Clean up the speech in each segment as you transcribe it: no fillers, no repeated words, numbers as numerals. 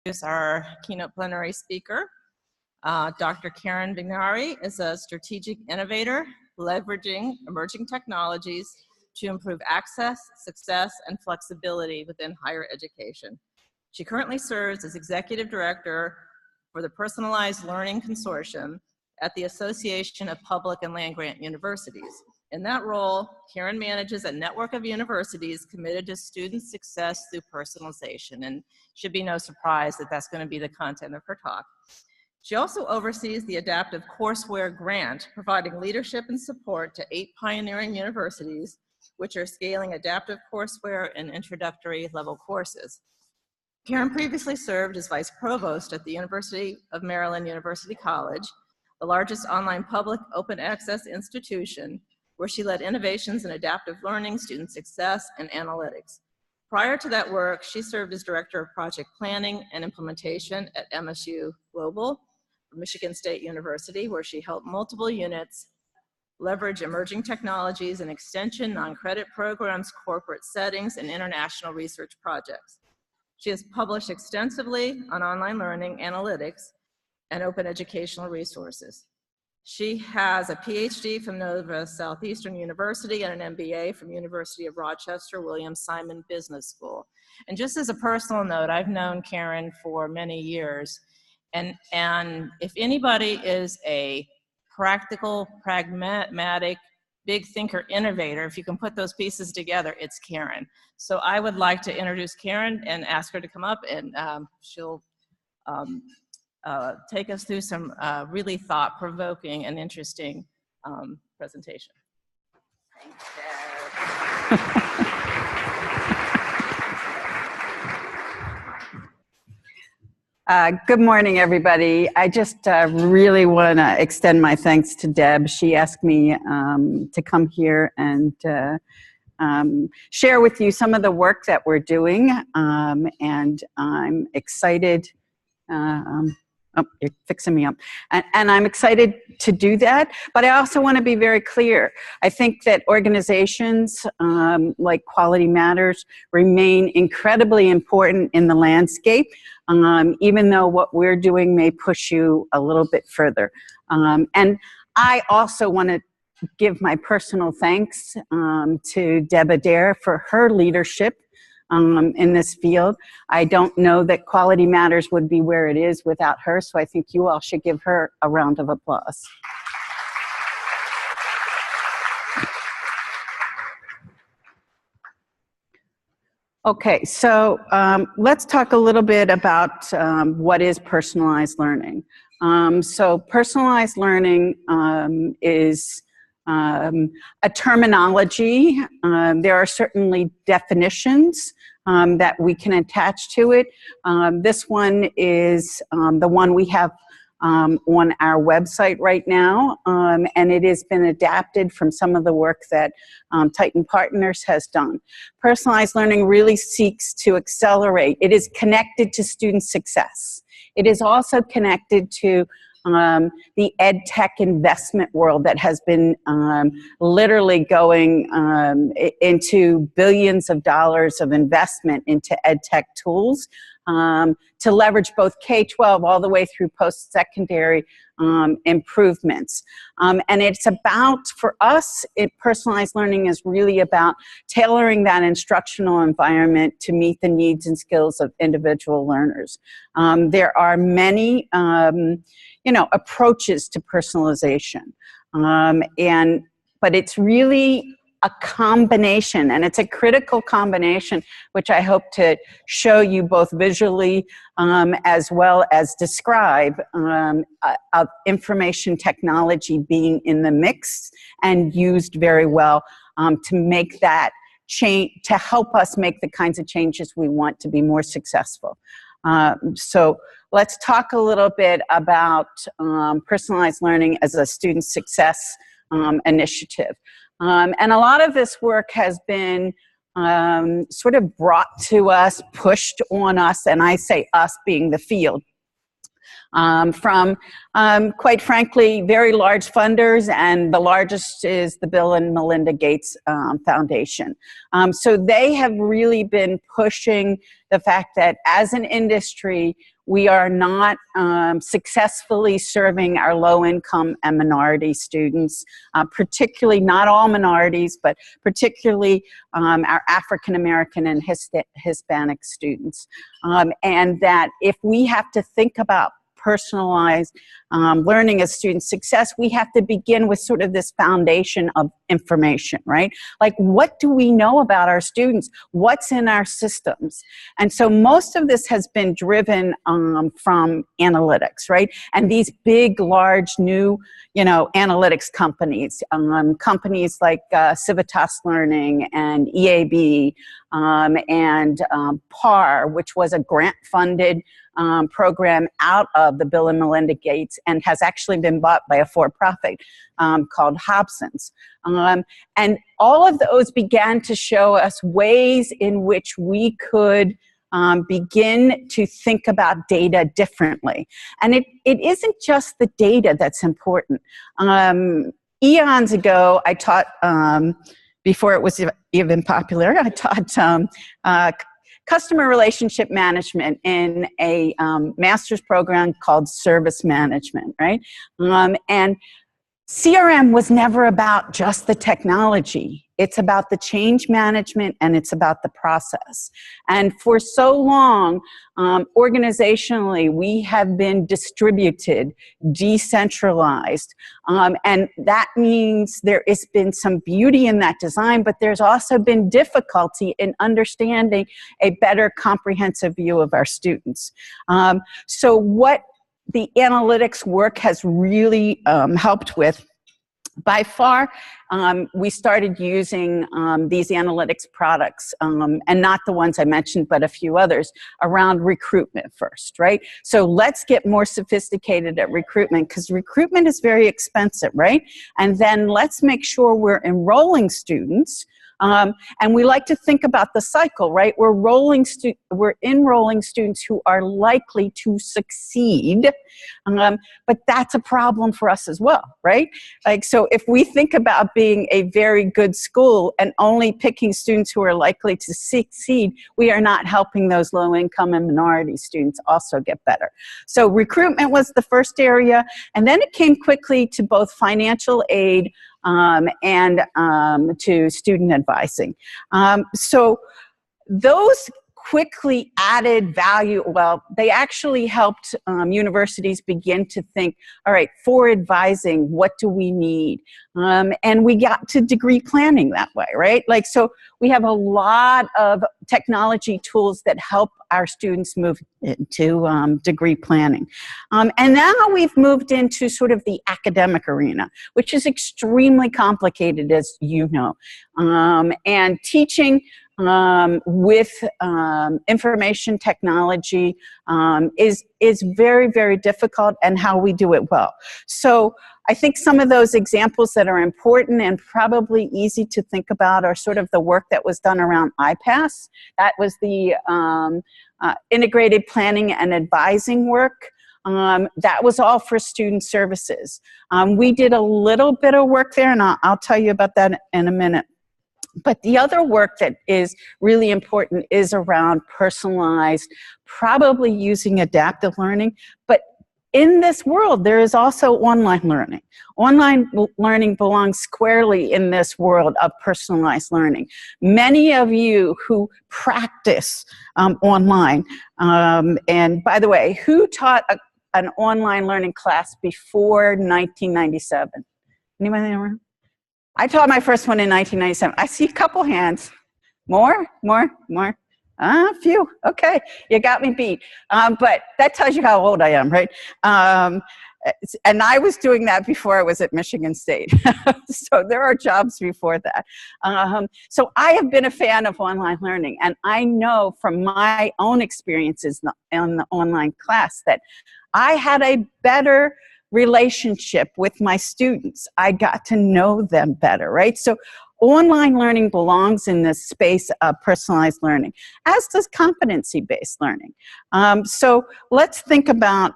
introduce our keynote plenary speaker. Dr. Karen Vignari is a strategic innovator leveraging emerging technologies to improve access, success, and flexibility within higher education. She currently serves as Executive Director for the Personalized Learning Consortium at the Association of Public and Land-Grant Universities. In that role, Karen manages a network of universities committed to student success through personalization, and should be no surprise that that's going to be the content of her talk. She also oversees the Adaptive Courseware grant, providing leadership and support to 8 pioneering universities, which are scaling adaptive courseware and introductory level courses. Karen previously served as Vice Provost at the University of Maryland University College, the largest online public open access institution, where she led innovations in adaptive learning, student success, and analytics. Prior to that work, she served as Director of Project Planning and Implementation at MSU Global, Michigan State University, where she helped multiple units leverage emerging technologies and extension, non-credit programs, corporate settings, and international research projects. She has published extensively on online learning, analytics, and open educational resources. She has a PhD from Nova Southeastern University and an MBA from University of Rochester William Simon Business School. And just as a personal note, I've known Karen for many years, and if anybody is a practical, pragmatic, big thinker, innovator, if you can put those pieces together, it's Karen. So I would like to introduce Karen and ask her to come up, and she'll take us through some really thought-provoking and interesting presentation. Thanks, Deb. Good morning, everybody. I just really want to extend my thanks to Deb. She asked me to come here and share with you some of the work that we're doing, and I'm excited. Oh, you're fixing me up. And I'm excited to do that, but I also want to be very clear. I think that organizations like Quality Matters remain incredibly important in the landscape, even though what we're doing may push you a little bit further. And I also want to give my personal thanks to Deb Adair for her leadership in this field. I don't know that Quality Matters would be where it is without her, so I think you all should give her a round of applause. Okay, so let's talk a little bit about what is personalized learning. So personalized learning is a terminology. There are certainly definitions that we can attach to it. This one is the one we have on our website right now, and it has been adapted from some of the work that Titan Partners has done. Personalized learning really seeks to accelerate. It is connected to student success. It is also connected to the ed tech investment world that has been literally going into billions of dollars of investment into ed tech tools to leverage both K-12 all the way through post-secondary improvements. And it's about, for us, personalized learning is really about tailoring that instructional environment to meet the needs and skills of individual learners. There are many approaches to personalization, but it's really a combination, and it's a critical combination, which I hope to show you both visually as well as describe, of information technology being in the mix and used very well to make that change, to help us make the kinds of changes we want to be more successful. So let's talk a little bit about personalized learning as a student success initiative. And a lot of this work has been sort of brought to us, pushed on us, and I say us being the field, from, quite frankly, very large funders, and the largest is the Bill and Melinda Gates Foundation. So they have really been pushing the fact that as an industry, we are not successfully serving our low-income and minority students, particularly not all minorities, but particularly our African-American and Hispanic students. And that if we have to think about personalized learning as student success, we have to begin with sort of this foundation of information, right? Like, what do we know about our students? What's in our systems? And so most of this has been driven from analytics, right? And these big, large, new, analytics companies, companies like Civitas Learning and EAB and PAR, which was a grant-funded program out of the Bill and Melinda Gates, and has actually been bought by a for-profit called Hobson's. And all of those began to show us ways in which we could begin to think about data differently. And it isn't just the data that's important. Eons ago, I taught, before it was even popular, I taught customer relationship management in a master's program called service management, right? And CRM was never about just the technology. It's about the change management, and it's about the process. And for so long, organizationally, we have been distributed, decentralized. And that means there has been some beauty in that design, but there's also been difficulty in understanding a better comprehensive view of our students. So what the analytics work has really helped with, by far, we started using these analytics products, and not the ones I mentioned, but a few others, around recruitment first, right? So let's get more sophisticated at recruitment, because recruitment is very expensive, right? And then let's make sure we're enrolling students. And we like to think about the cycle, right? We're enrolling students who are likely to succeed, but that's a problem for us as well, right? Like, so if we think about being a very good school and only picking students who are likely to succeed, we are not helping those low-income and minority students also get better. So recruitment was the first area, and then it came quickly to both financial aid and to student advising. So those quickly added value. Well, they actually helped universities begin to think, all right, for advising, what do we need? And we got to degree planning that way, right? Like, so we have a lot of technology tools that help our students move into degree planning. And now we've moved into sort of the academic arena, which is extremely complicated, as you know. And teaching with information technology is very, very difficult, and how we do it well. So I think some of those examples that are important and probably easy to think about are sort of the work that was done around IPASS. That was the integrated planning and advising work. That was all for student services. We did a little bit of work there, and I'll tell you about that in a minute. But the other work that is really important is around personalized, probably using adaptive learning. But in this world, there is also online learning. Online learning belongs squarely in this world of personalized learning. Many of you who practice online, and by the way, who taught an online learning class before 1997? Anybody in the room? I taught my first one in 1997. I see a couple hands. More? A few. Okay, you got me beat. But that tells you how old I am, right? And I was doing that before I was at Michigan State. So there are jobs before that. So I have been a fan of online learning, and I know from my own experiences in the online class that I had a better relationship with my students. I got to know them better, right? So online learning belongs in this space of personalized learning, as does competency-based learning. So let's think about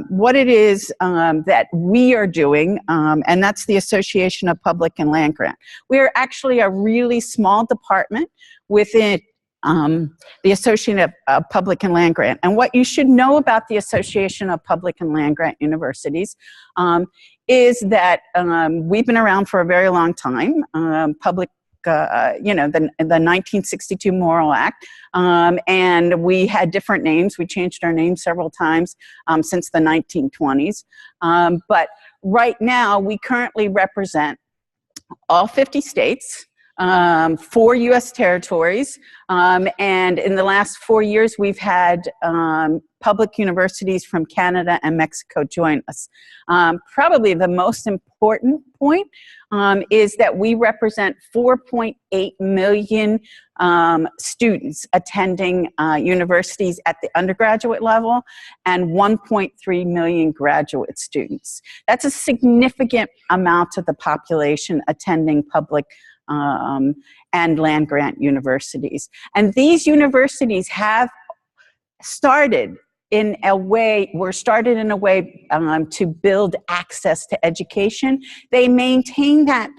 what it is that we are doing, and that's the Association of Public and Land Grant. We are actually a really small department within the Association of Public and Land Grant. And what you should know about the Association of Public and Land Grant Universities is that we've been around for a very long time. You know, the 1962 Morrill Act, and we had different names. We changed our name several times since the 1920s. But right now, we currently represent all 50 states, 4 U.S. territories, and in the last 4 years, we've had public universities from Canada and Mexico join us. Probably the most important point is that we represent 4.8 million students attending universities at the undergraduate level and 1.3 million graduate students. That's a significant amount of the population attending public and land grant universities. And these universities have started in a way to build access to education. They maintain that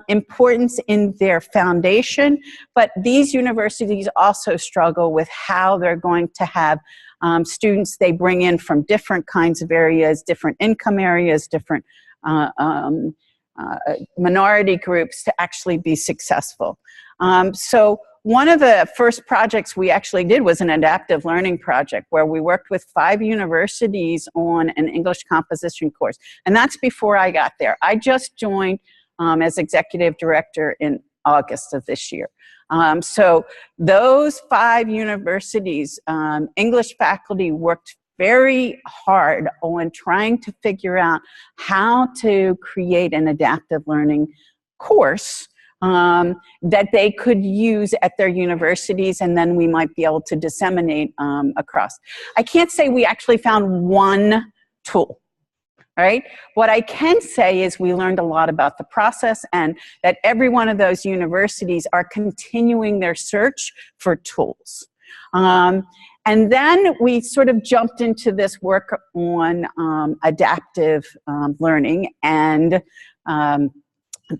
importance in their foundation, but these universities also struggle with how they're going to have students they bring in from different kinds of areas, different income areas, different minority groups to actually be successful. So one of the first projects we actually did was an adaptive learning project where we worked with 5 universities on an English composition course. And that's before I got there. I just joined as executive director in August of this year. So those 5 universities, English faculty worked very hard on trying to figure out how to create an adaptive learning course that they could use at their universities, and then we might be able to disseminate across. I can't say we actually found one tool, right? What I can say is we learned a lot about the process, and that every one of those universities are continuing their search for tools. And then we sort of jumped into this work on adaptive learning, and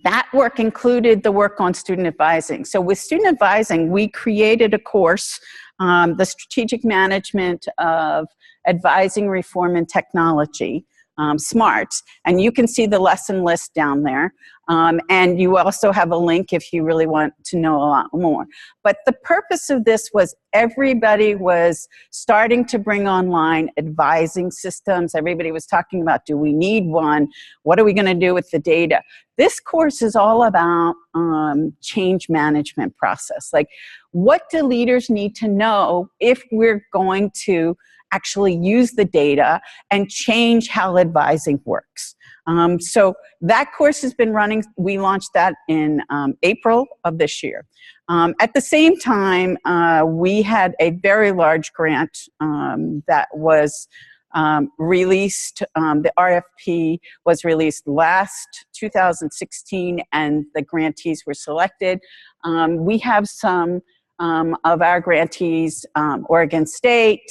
that work included the work on student advising. So with student advising, we created a course, the Strategic Management of Advising, Reform, and Technology, SMARTS, and you can see the lesson list down there. And you also have a link if you really want to know a lot more. But the purpose of this was everybody was starting to bring online advising systems. Everybody was talking about, do we need one? What are we going to do with the data? This course is all about change management process. Like, what do leaders need to know if we're going to actually use the data and change how advising works? So that course has been running. We launched that in April of this year. At the same time, we had a very large grant that was released. The RFP was released last 2016, and the grantees were selected. We have some of our grantees, Oregon State,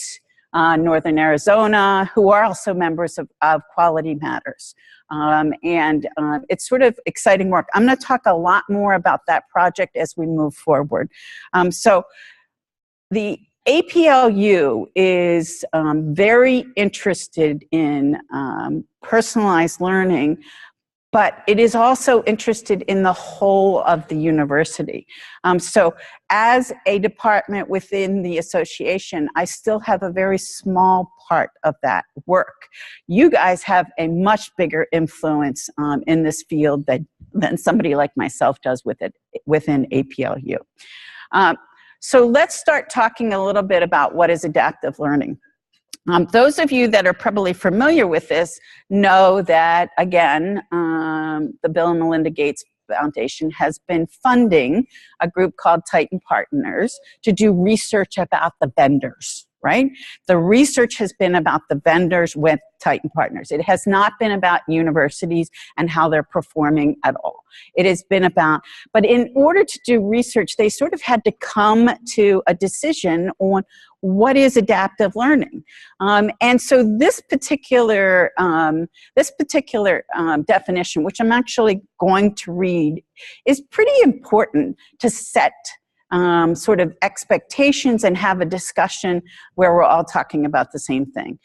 Northern Arizona, who are also members of Quality Matters. It's sort of exciting work. I'm going to talk a lot more about that project as we move forward. So the APLU is very interested in personalized learning, but it is also interested in the whole of the university. So as a department within the association, I still have a very small part of that work. You guys have a much bigger influence in this field than somebody like myself does within APLU. So let's start talking a little bit about what is adaptive learning. Those of you that are probably familiar with this know that, again, the Bill and Melinda Gates Foundation has been funding a group called Titan Partners to do research about the vendors. right? The research has been about the vendors with Titan partners. It has not been about universities and how they're performing at all. It has been about, but in order to do research, they sort of had to come to a decision on what is adaptive learning. And so this particular definition, which I'm actually going to read, is pretty important to set sort of expectations and have a discussion where we're all talking about the same thing.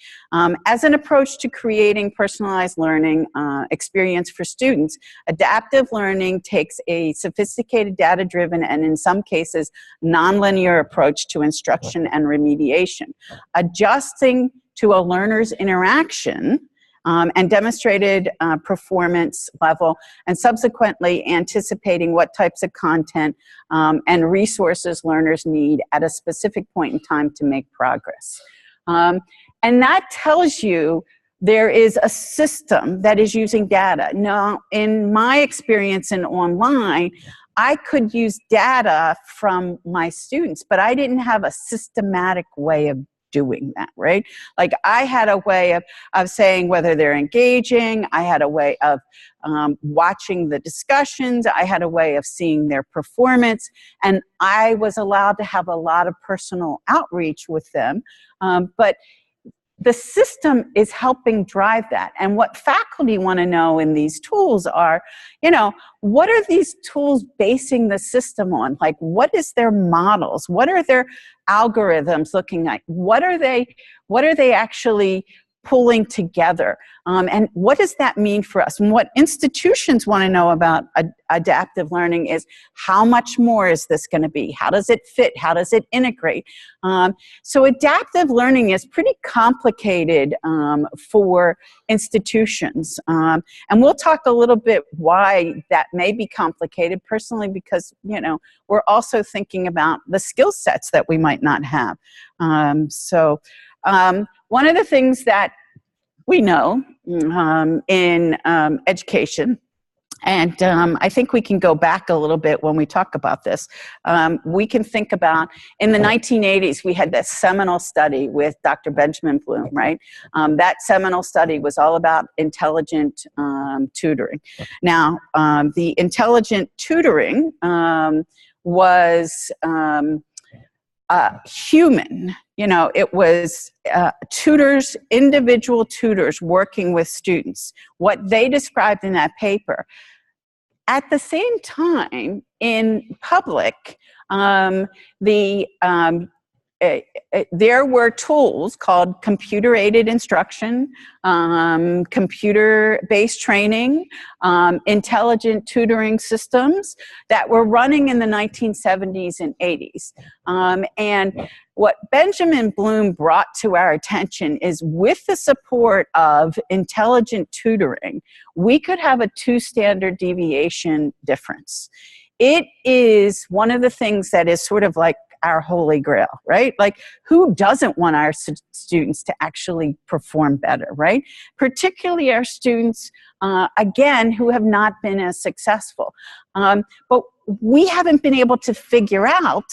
As an approach to creating personalized learning experience for students, adaptive learning takes a sophisticated, data-driven, and in some cases, nonlinear approach to instruction and remediation, adjusting to a learner's interaction and demonstrated performance level, and subsequently anticipating what types of content and resources learners need at a specific point in time to make progress. And that tells you there is a system that is using data. Now, in my experience in online, I could use data from my students, but I didn't have a systematic way of doing that, right? Like I had a way of saying whether they're engaging, I had a way of watching the discussions, I had a way of seeing their performance, and I was allowed to have a lot of personal outreach with them. But the system is helping drive that. And what faculty want to know in these tools are, you know, what are these tools basing the system on? Like, what is their models? What are their algorithms looking like? What are they actually pulling together? And what does that mean for us? And what institutions want to know about adaptive learning is how much more is this going to be? How does it fit? How does it integrate? So adaptive learning is pretty complicated for institutions. And we'll talk a little bit why that may be complicated personally, because, you know, we're also thinking about the skill sets that we might not have. One of the things that we know in education, and I think we can go back a little bit when we talk about this. We can think about, in the 1980s, we had this seminal study with Dr. Benjamin Bloom, right? That seminal study was all about intelligent tutoring. Now, the intelligent tutoring was human. You know, it was tutors, individual tutors working with students. What they described in that paper. At the same time, in public, there were tools called computer-aided instruction, computer-based training, intelligent tutoring systems that were running in the 1970s and 80s. And what Benjamin Bloom brought to our attention is, with the support of intelligent tutoring, we could have a 2 standard deviation difference. It is one of the things that is sort of like our holy grail, right? Like, who doesn't want our students to actually perform better, right? Particularly our students, again, who have not been as successful. But we haven't been able to figure out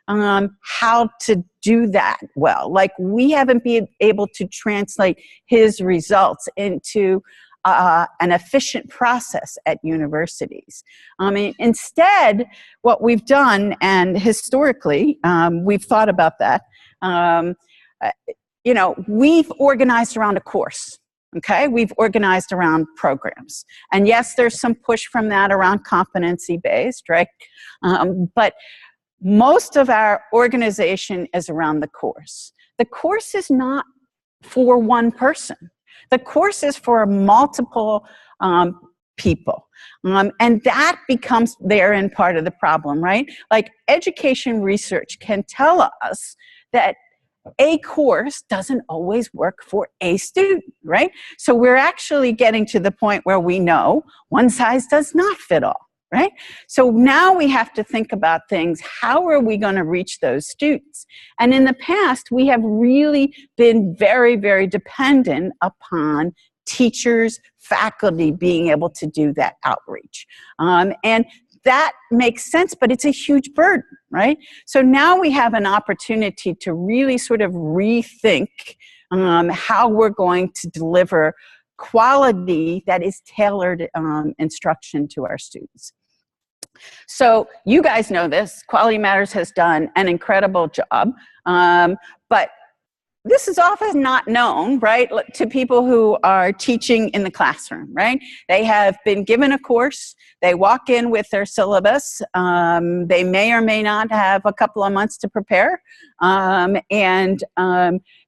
how to do that well. Like, we haven't been able to translate his results into an efficient process at universities. Instead, what we've done, and historically, we've thought about that, you know, we've organized around a course. Okay, we've organized around programs. And yes, there's some push from that around competency-based, right? But most of our organization is around the course. The course is not for one person. The course is for multiple people. And that becomes therein part of the problem, right? Like, education research can tell us that a course doesn't always work for a student, right? So we're actually getting to the point where we know one size does not fit all, right? So now we have to think about things. How are we going to reach those students? And in the past, we have really been very, very dependent upon teachers, faculty being able to do that outreach. And that makes sense, but it's a huge burden, right? So now we have an opportunity to really sort of rethink how we're going to deliver quality that is tailored instruction to our students. So you guys know this. Quality Matters has done an incredible job, but this is often not known, right, to people who are teaching in the classroom, right? They have been given a course. They walk in with their syllabus. They may or may not have a couple of months to prepare. They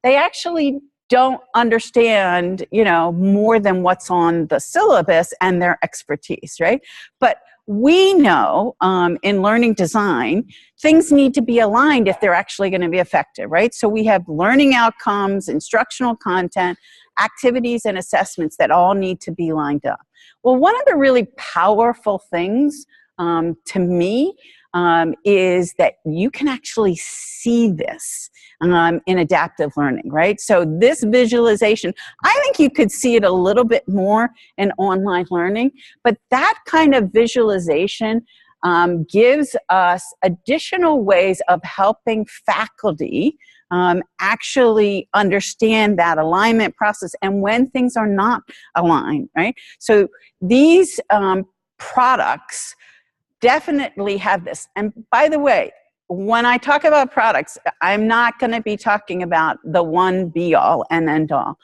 actually don't understand, more than what's on the syllabus and their expertise, right? But we know in learning design, things need to be aligned if they're actually going to be effective, right? So we have learning outcomes, instructional content, activities, and assessments that all need to be lined up. Well, one of the really powerful things to me is that you can actually see this in adaptive learning, right? So this visualization, I think you could see it a little bit more in online learning, but that kind of visualization gives us additional ways of helping faculty actually understand that alignment process and when things are not aligned, right? So these products definitely have this. And by the way, when I talk about products, I'm not going to be talking about the one be all and end all.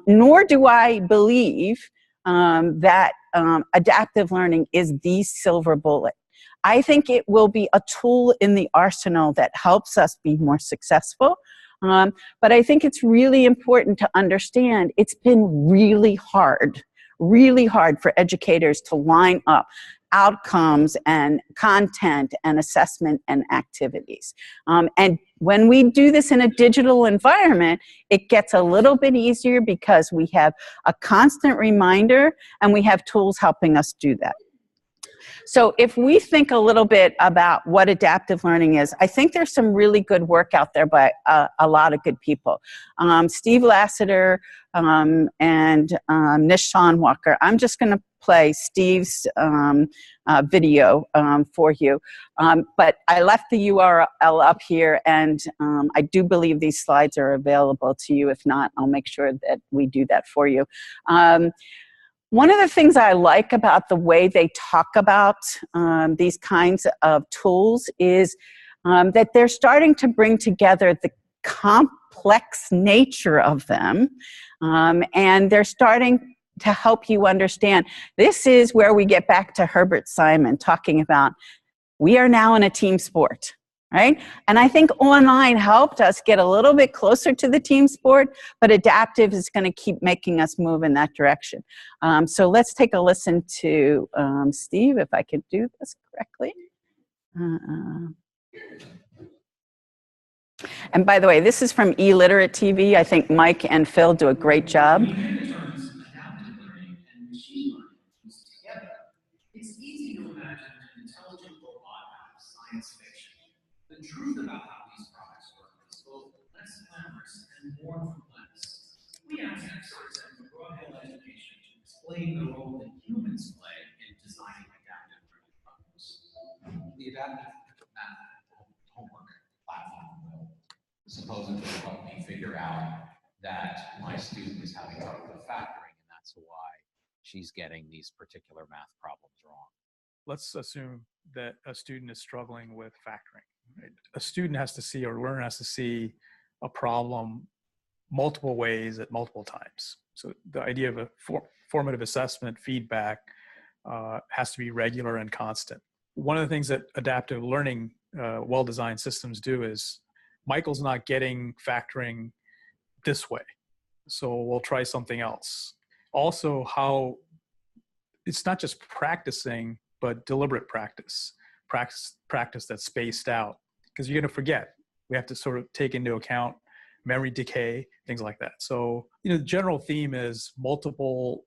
Nor do I believe that adaptive learning is the silver bullet. I think it will be a tool in the arsenal that helps us be more successful. But I think it's really important to understand it's been really hard for educators to line up outcomes and content and assessment and activities. And when we do this in a digital environment, it gets a little bit easier because we have a constant reminder and we have tools helping us do that. So if we think a little bit about what adaptive learning is, I think there's some really good work out there by a lot of good people. Steve Lassiter and Nishan Walker. I'm just going to play Steve's video for you. But I left the URL up here, and I do believe these slides are available to you. If not, I'll make sure that we do that for you. One of the things I like about the way they talk about these kinds of tools is that they're starting to bring together the complex nature of them, and they're starting to help you understand. This is where we get back to Herbert Simon talking about we are now in a team sport. Right? And I think online helped us get a little bit closer to the team sport, but adaptive is going to keep making us move in that direction. So let's take a listen to Steve, if I could do this correctly. And by the way, this is from eLiterate TV. I think Mike and Phil do a great job. Adaptive learning and machine learning used together, it's easy to imagine an intelligent robot out of science fiction. The truth about how these products work is both less glamorous and more complex. We asked experts at McGraw-Hill Education to explain the role that humans play in designing adaptive learning programs. The adaptive math homework platform will supposedly help me figure out that my student is having trouble with factoring, and that's why she's getting these particular math problems wrong. Let's assume that a student is struggling with factoring. Right? A student has to see, or a learner has to see a problem multiple ways at multiple times. So the idea of a formative assessment feedback has to be regular and constant. One of the things that adaptive learning well-designed systems do is Michael's not getting factoring this way, so we'll try something else. Also, how it's not just practicing, but deliberate practice that's spaced out, because you're going to forget. We have to sort of take into account memory decay, things like that. So, the general theme is multiple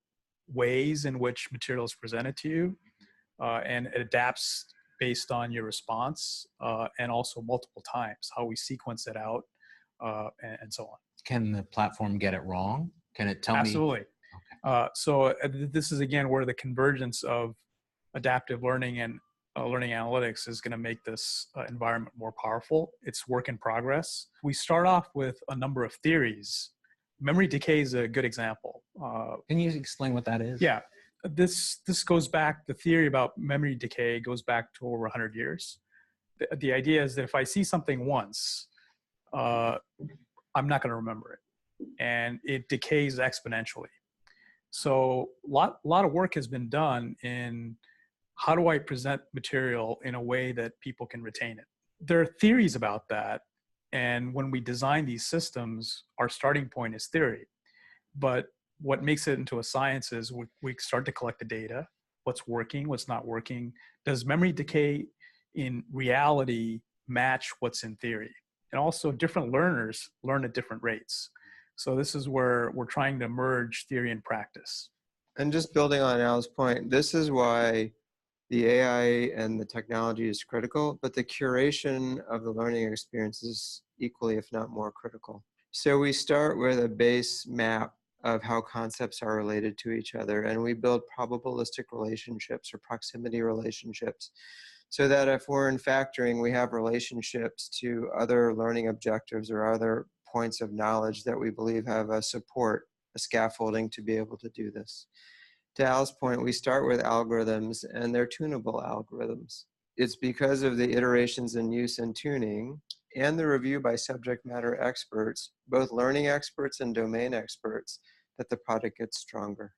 ways in which material is presented to you, and it adapts based on your response, and also multiple times, how we sequence it out, and so on. Can the platform get it wrong? Can it tell me? Absolutely. Okay. So this is, again, where the convergence of adaptive learning and learning analytics is going to make this environment more powerful. It's work in progress. We start off with a number of theories. Memory decay is a good example. Can you explain what that is? Yeah, this goes back, the theory about memory decay goes back to over 100 years. The idea is that if I see something once, I'm not going to remember it, and it decays exponentially. So a lot of work has been done in how do I present material in a way that people can retain it. There are theories about that, and when we design these systems, our starting point is theory. But what makes it into a science is we start to collect the data, what's working, what's not working. Does memory decay in reality match what's in theory? And also different learners learn at different rates. So this is where we're trying to merge theory and practice. And just building on Al's point, this is why the AI and the technology is critical, but the curation of the learning experience is equally, if not more, critical. So we start with a base map of how concepts are related to each other, and we build probabilistic relationships or proximity relationships, so that if we're in factoring, we have relationships to other learning objectives or other points of knowledge that we believe have a support, a scaffolding to be able to do this. To Al's point, we start with algorithms, and they're tunable algorithms. It's because of the iterations in use and tuning and the review by subject matter experts, both learning experts and domain experts, that the product gets stronger.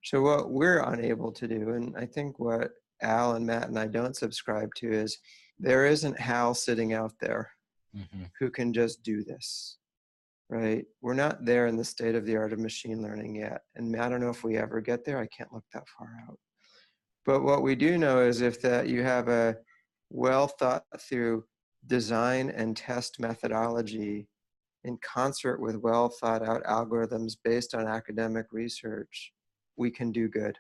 So what we're unable to do, and I think what Al and Matt and I don't subscribe to, is there isn't Hal sitting out there who can just do this, right? We're not there in the state of the art of machine learning yet. And I don't know if we ever get there. I can't look that far out. But what we do know is if that you have a well thought through design and test methodology in concert with well thought out algorithms based on academic research, we can do good.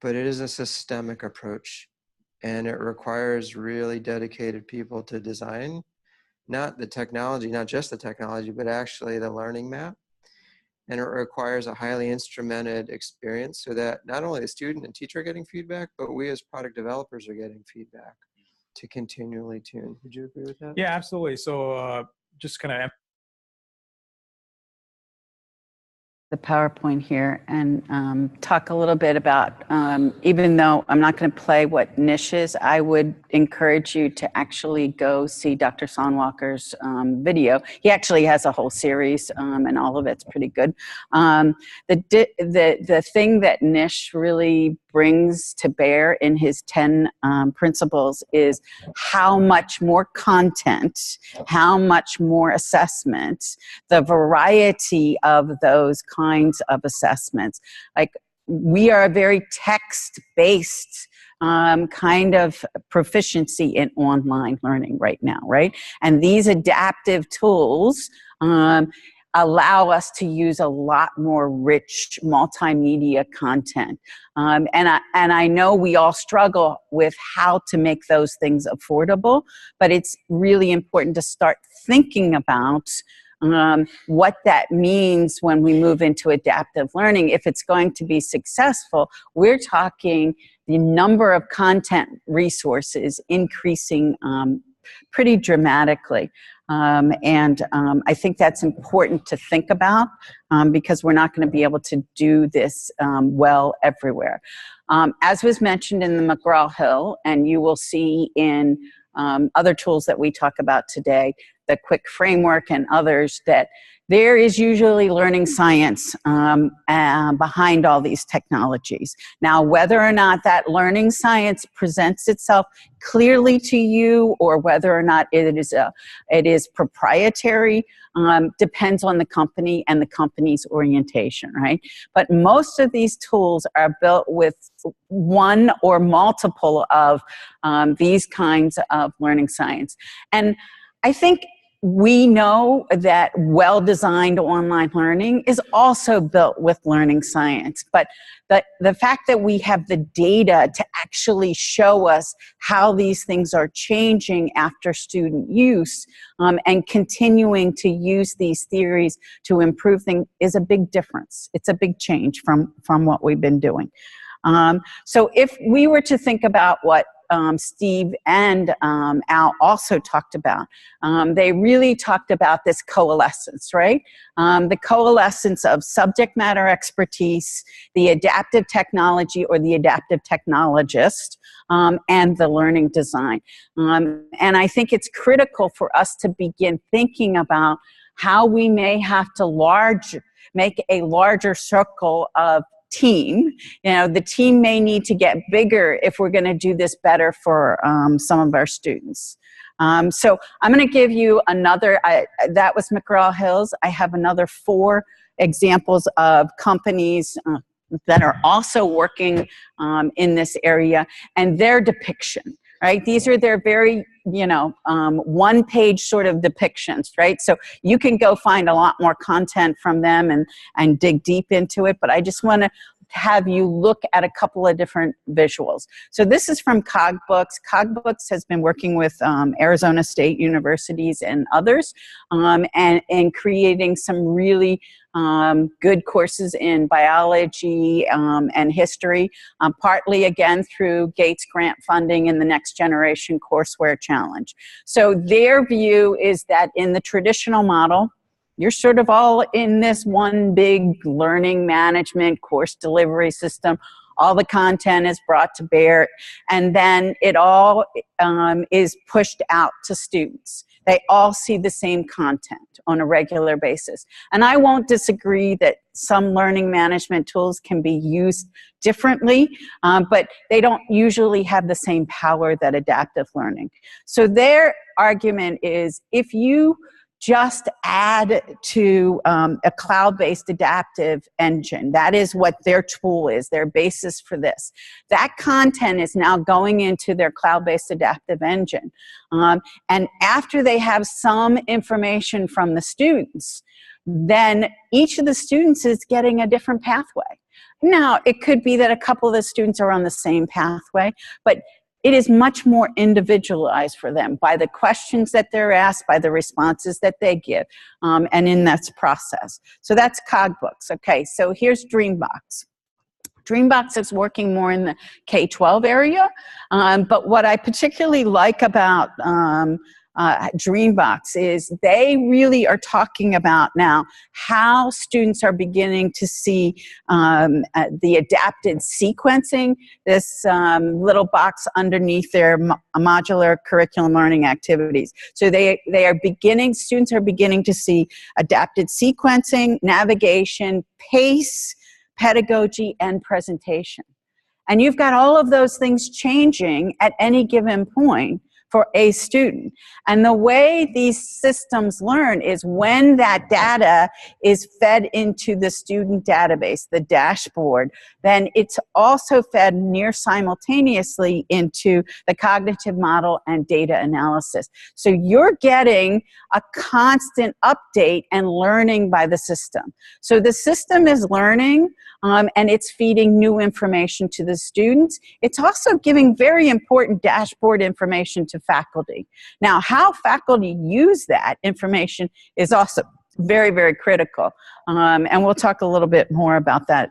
But it is a systemic approach, and it requires really dedicated people to design, not the technology, not just the technology, but actually the learning map. And it requires a highly instrumented experience so that not only the student and teacher are getting feedback, but we as product developers are getting feedback to continually tune. Would you agree with that? Yeah, absolutely. So just kind of the PowerPoint here and talk a little bit about, even though I'm not going to play what niche is, I would encourage you to actually go see Dr. Sonwalker's video. He actually has a whole series and all of it's pretty good. The thing that niche really brings to bear in his 10 principles is how much more content, how much more assessment, the variety of those kinds of assessments. Like, we are a very text-based kind of proficiency in online learning right now, right? And these adaptive tools allow us to use a lot more rich multimedia content. And I know we all struggle with how to make those things affordable, but it's really important to start thinking about what that means when we move into adaptive learning. If it's going to be successful, we're talking the number of content resources increasing pretty dramatically. I think that's important to think about because we're not going to be able to do this well everywhere. As was mentioned in the McGraw-Hill, and you will see in other tools that we talk about today, the Quick Framework and others, that there is usually learning science behind all these technologies. Now, whether or not that learning science presents itself clearly to you or whether or not it is proprietary depends on the company and the company's orientation, right? But most of these tools are built with one or multiple of these kinds of learning science. And I think we know that well-designed online learning is also built with learning science, but the fact that we have the data to actually show us how these things are changing after student use and continuing to use these theories to improve things is a big difference. It's a big change from what we've been doing. So if we were to think about what Steve and Al also talked about. They really talked about this coalescence, right? The coalescence of subject matter expertise, the adaptive technology or the adaptive technologist, and the learning design. And I think it's critical for us to begin thinking about how we may have to make a larger circle of team. You know, the team may need to get bigger if we're going to do this better for some of our students. So I'm going to give you another, that was McGraw-Hill's. I have another 4 examples of companies that are also working in this area, and their depiction, right? These are their very, one-page sort of depictions, right? So you can go find a lot more content from them and dig deep into it, but I just want to have you look at a couple of different visuals. So this is from CogBooks. CogBooks has been working with Arizona State universities and others, and creating some really good courses in biology and history, partly again through Gates grant funding and the Next Generation Courseware Challenge. So their view is that in the traditional model, you're sort of all in this one big learning management course delivery system. All the content is brought to bear, and then it all is pushed out to students. They all see the same content on a regular basis. And I won't disagree that some learning management tools can be used differently, but they don't usually have the same power that adaptive learning. So their argument is, if you just add to a cloud-based adaptive engine. That is what their tool is, their basis for this. That content is now going into their cloud-based adaptive engine. And after they have some information from the students, then each of the students is getting a different pathway. Now, it could be that a couple of the students are on the same pathway, but it is much more individualized for them by the questions that they're asked, by the responses that they give, and in that process. So that's CogBooks. Okay, so here's Dreambox. Dreambox is working more in the K-12 area, but what I particularly like about Dreambox is they really are talking about now how students are beginning to see the adapted sequencing, this little box underneath their modular curriculum learning activities. So students are beginning to see adapted sequencing, navigation, pace, pedagogy, and presentation. And you've got all of those things changing at any given point for a student. And the way these systems learn is when that data is fed into the student database, the dashboard, then it's also fed near simultaneously into the cognitive model and data analysis. So you're getting a constant update and learning by the system. So the system is learning, and it's feeding new information to the students. It's also giving very important dashboard information to faculty. Now, how faculty use that information is also very, very critical. And we'll talk a little bit more about that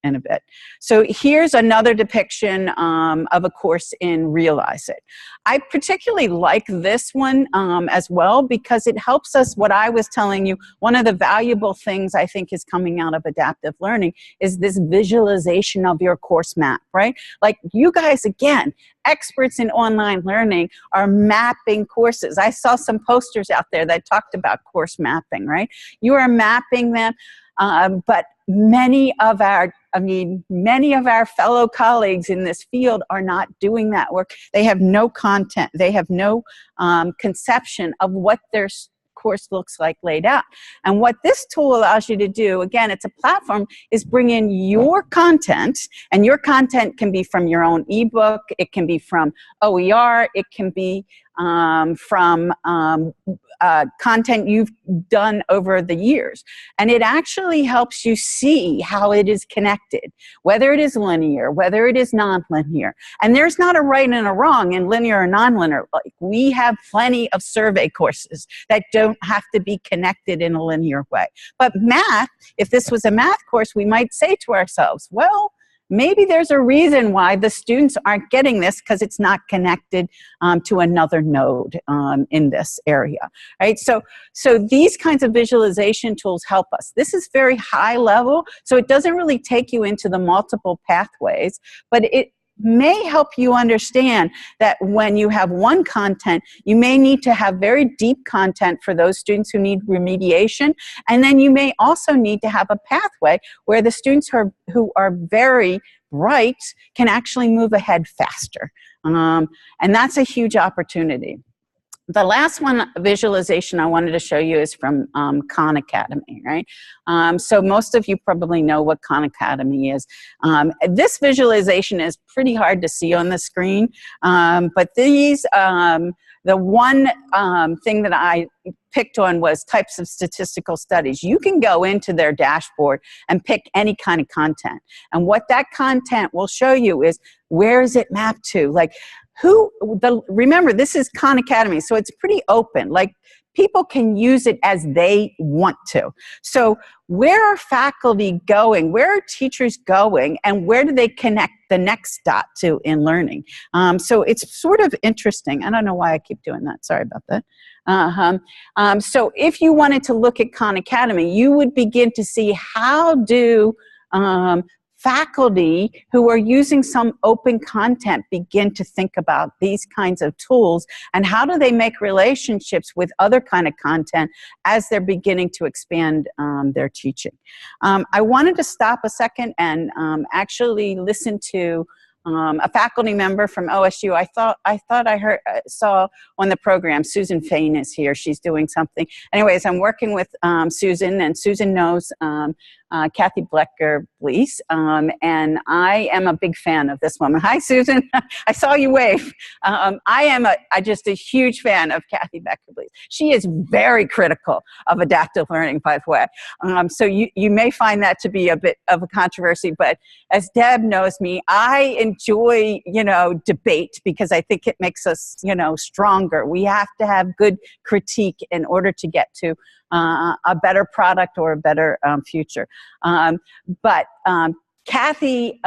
in a bit. So here's another depiction of a course in Realize It. I particularly like this one as well because it helps us, what I was telling you, one of the valuable things I think is coming out of adaptive learning is this visualization of your course map, right? Like you guys, again, experts in online learning are mapping courses. I saw some posters out there that talked about course mapping, right? You are mapping them, but many of our fellow colleagues in this field are not doing that work. They have no content. They have no conception of what their course looks like laid out. And what this tool allows you to do, again, it's a platform, is bring in your content, and your content can be from your own ebook, it can be from OER, it can be from content you've done over the years. And it actually helps you see how it is connected, whether it is linear, whether it is nonlinear. And there's not a right and a wrong in linear or nonlinear. Like, we have plenty of survey courses that don't have to be connected in a linear way. But math, if this was a math course, we might say to ourselves, well, maybe there's a reason why the students aren't getting this, because it's not connected to another node in this area, right? So these kinds of visualization tools help us. This is very high level, so it doesn't really take you into the multiple pathways, but it may help you understand that when you have one content, you may need to have very deep content for those students who need remediation, and then you may also need to have a pathway where the students who are very bright can actually move ahead faster. And that's a huge opportunity. The last one visualization I wanted to show you is from Khan Academy, right? So most of you probably know what Khan Academy is. This visualization is pretty hard to see on the screen, but these, the one thing that I picked on was types of statistical studies. You can go into their dashboard and pick any kind of content. And what that content will show you is, where is it mapped to? Like, remember, this is Khan Academy, so it's pretty open. Like, people can use it as they want to. So where are faculty going? Where are teachers going? And where do they connect the next dot to in learning? So it's sort of interesting. I don't know why I keep doing that. Sorry about that. So if you wanted to look at Khan Academy, you would begin to see, how do faculty who are using some open content begin to think about these kinds of tools, and how do they make relationships with other kind of content as they're beginning to expand their teaching. I wanted to stop a second and actually listen to a faculty member from OSU. I thought I saw on the program, Susan Fain is here. She's doing something. Anyways, I'm working with Susan, and Susan knows Kathy Blecker-Blees, and I am a big fan of this woman. Hi, Susan. I saw you wave. I am just a huge fan of Kathy Blecker-Blees. She is very critical of adaptive learning, by the way. So you may find that to be a bit of a controversy, but as Deb knows me, I enjoy, debate, because I think it makes us, stronger. We have to have good critique in order to get to a better product or a better future. But Kathy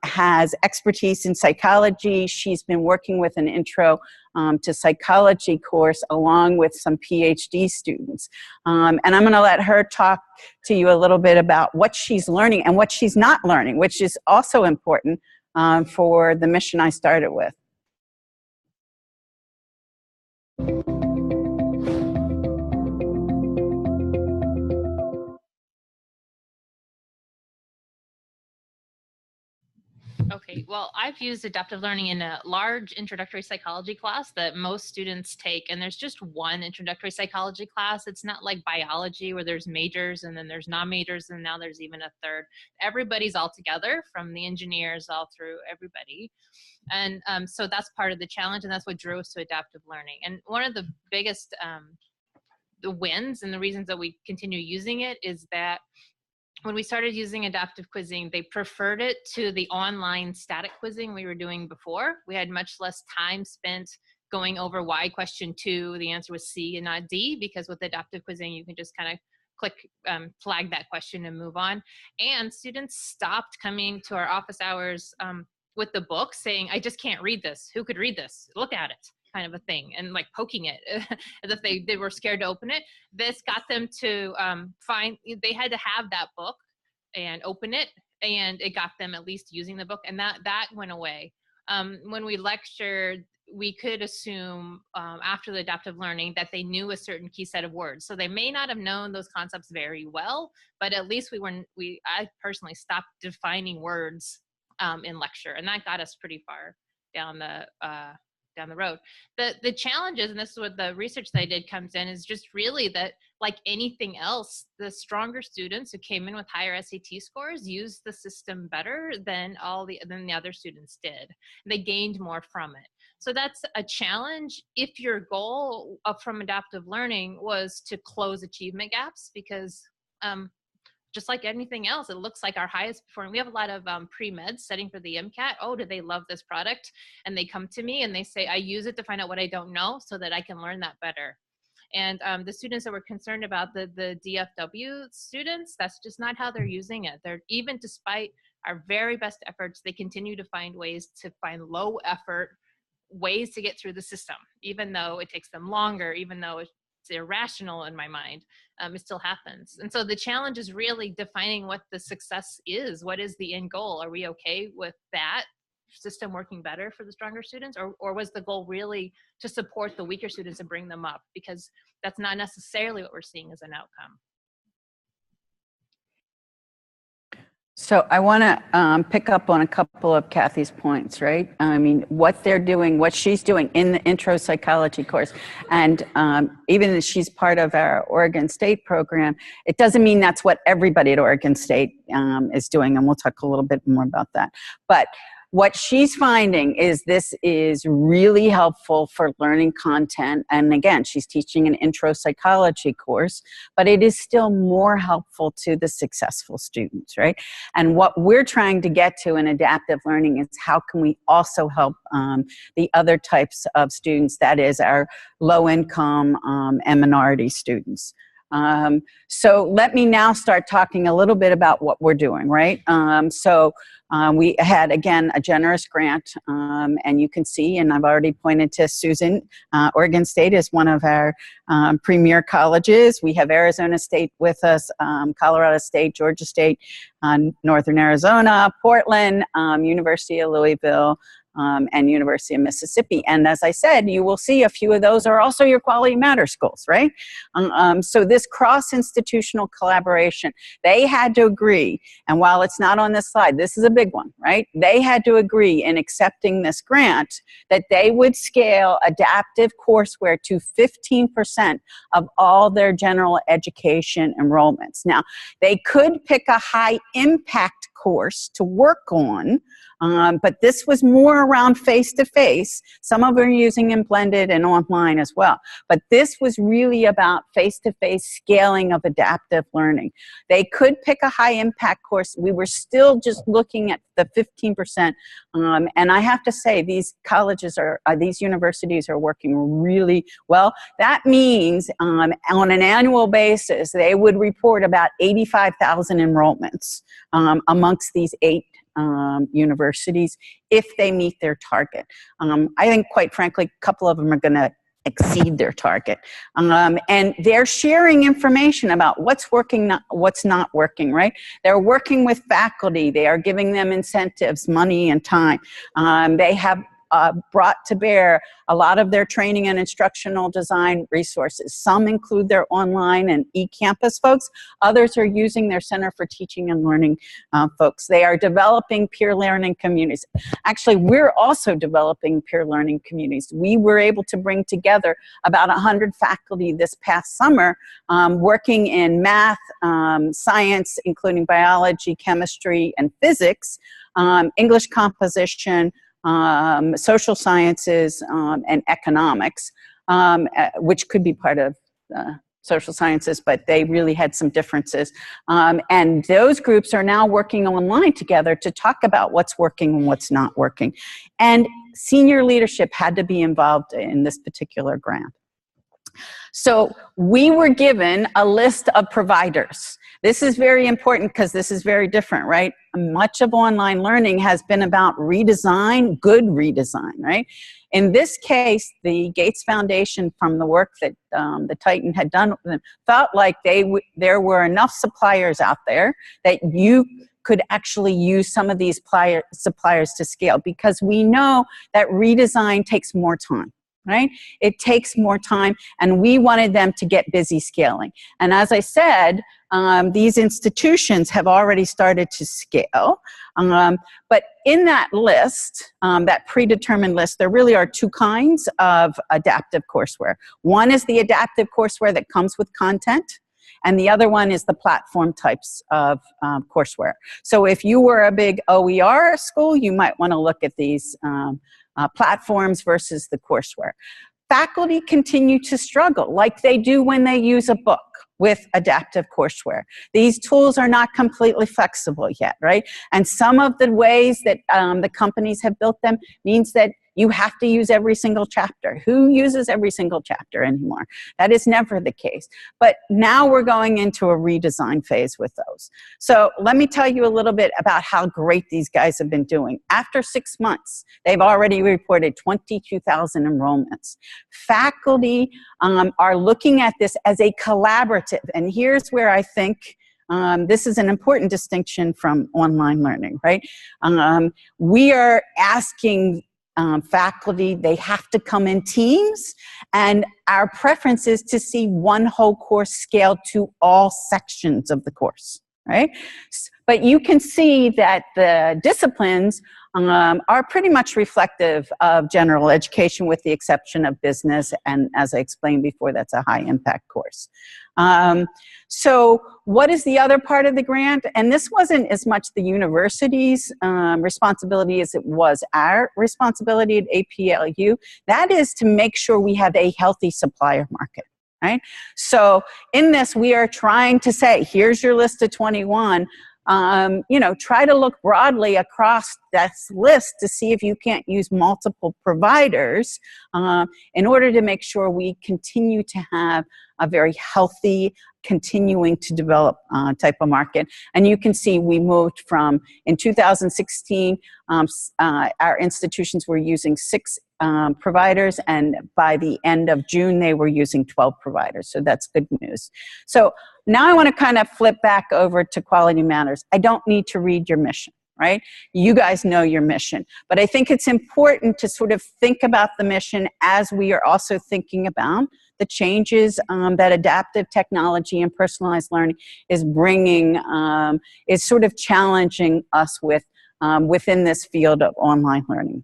has expertise in psychology. She's been working with an intro to psychology course along with some PhD students. And I'm going to let her talk to you a little bit about what she's learning and what she's not learning, which is also important for the mission I started with. Okay, well, I've used adaptive learning in a large introductory psychology class that most students take, and there's just one introductory psychology class. It's not like biology where there's majors and then there's non-majors and now there's even a third. Everybody's all together, from the engineers all through everybody. And so that's part of the challenge, and that's what drew us to adaptive learning. And one of the biggest the wins and the reasons that we continue using it is that when we started using adaptive quizzing, they preferred it to the online static quizzing we were doing before. We had much less time spent going over why question 2, the answer was C and not D, because with adaptive quizzing, you can just kind of click, flag that question and move on. And students stopped coming to our office hours with the book saying, I just can't read this. Who could read this? Look at it, kind of a thing, and like poking it as if they were scared to open it. This got them to they had to have that book and open it, and it got them at least using the book, and that went away. When we lectured, we could assume after the adaptive learning that they knew a certain key set of words. So they may not have known those concepts very well, but at least I personally stopped defining words in lecture, and that got us pretty far down the road. The challenges, and this is what the research that I did comes in, is just really that, like anything else, the stronger students who came in with higher SAT scores used the system better than the other students did. They gained more from it. So that's a challenge if your goal from adaptive learning was to close achievement gaps, because just like anything else, it looks like our highest performing. We have a lot of pre-meds studying for the MCAT. Oh, do they love this product? And they come to me and they say, I use it to find out what I don't know so that I can learn that better. And the students that were concerned about the DFW students, that's just not how they're using it. They're, even despite our very best efforts, they continue to find ways to find low effort ways to get through the system, even though it takes them longer, even though it's irrational in my mind, it still happens. And so the challenge is really defining what the success is. What is the end goal? Are we okay with that system working better for the stronger students? Or was the goal really to support the weaker students and bring them up? Because that's not necessarily what we're seeing as an outcome. So I want to pick up on a couple of Kathy's points, right? I mean, what they're doing, what she's doing in the intro psychology course, and even if she's part of our Oregon State program, it doesn't mean that's what everybody at Oregon State is doing, and we'll talk a little bit more about that. But what she's finding is this is really helpful for learning content. And again, she's teaching an intro psychology course, but it is still more helpful to the successful students, right? And what we're trying to get to in adaptive learning is how can we also help the other types of students, that is our low income and minority students. So let me now start talking a little bit about what we're doing, right? We had, again, a generous grant, and you can see, and I've already pointed to Susan, Oregon State is one of our premier colleges. We have Arizona State with us, Colorado State, Georgia State, Northern Arizona, Portland, University of Louisville, and University of Mississippi. And as I said, you will see a few of those are also your Quality Matter schools, right? So this cross-institutional collaboration, they had to agree, and while it's not on this slide, this is a big one, right? They had to agree in accepting this grant that they would scale adaptive courseware to 15% of all their general education enrollments. Now, they could pick a high-impact course to work on, but this was more around face-to-face. Some of them are using it blended and online as well. But this was really about face-to-face scaling of adaptive learning. They could pick a high-impact course. We were still just looking at the 15%. And I have to say, these colleges these universities are working really well. That means on an annual basis, they would report about 85,000 enrollments amongst these 8 universities if they meet their target. I think, quite frankly, a couple of them are going to exceed their target. And they're sharing information about what's working, what's not working, right? They're working with faculty. They are giving them incentives, money, and time. They have brought to bear a lot of their training and instructional design resources. Some include their online and e-campus folks. Others are using their Center for Teaching and Learning folks. They are developing peer learning communities. Actually, we're also developing peer learning communities. We were able to bring together about 100 faculty this past summer working in math, science, including biology, chemistry, and physics, English composition, social sciences, and economics, which could be part of social sciences, but they really had some differences. And those groups are now working online together to talk about what's working and what's not working. And senior leadership had to be involved in this particular grant. So we were given a list of providers. This is very important because this is very different, right? Much of online learning has been about redesign, good redesign, right? In this case, the Gates Foundation, from the work that the Titan had done with them, felt like there were enough suppliers out there that you could actually use some of these suppliers to scale, because we know that redesign takes more time. Right? It takes more time, and we wanted them to get busy scaling. And as I said, these institutions have already started to scale. But in that list, that predetermined list, there really are 2 kinds of adaptive courseware. One is the adaptive courseware that comes with content, and the other one is the platform types of courseware. So if you were a big OER school, you might want to look at these platforms versus the courseware. Faculty continue to struggle like they do when they use a book with adaptive courseware. These tools are not completely flexible yet, right? And some of the ways that the companies have built them means that you have to use every single chapter. Who uses every single chapter anymore? That is never the case. But now we're going into a redesign phase with those. So let me tell you a little bit about how great these guys have been doing. After 6 months, they've already reported 22,000 enrollments. Faculty are looking at this as a collaborative. And here's where I think this is an important distinction from online learning, right? We are asking faculty, they have to come in teams, and our preference is to see one whole course scaled to all sections of the course, right? But you can see that the disciplines are pretty much reflective of general education with the exception of business, and as I explained before, that's a high impact course. So what is the other part of the grant? And this wasn't as much the university's responsibility as it was our responsibility at APLU. That is to make sure we have a healthy supplier market, right? So in this, we are trying to say, here's your list of 21. You know, try to look broadly across that list to see if you can't use multiple providers in order to make sure we continue to have a very healthy, continuing to develop type of market. And you can see we moved from, in 2016, our institutions were using 6 providers, and by the end of June, they were using 12 providers. So that's good news. So now I want to kind of flip back over to Quality Matters. I don't need to read your mission, right? You guys know your mission. But I think it's important to sort of think about the mission as we are also thinking about the changes that adaptive technology and personalized learning is bringing, is sort of challenging us with within this field of online learning.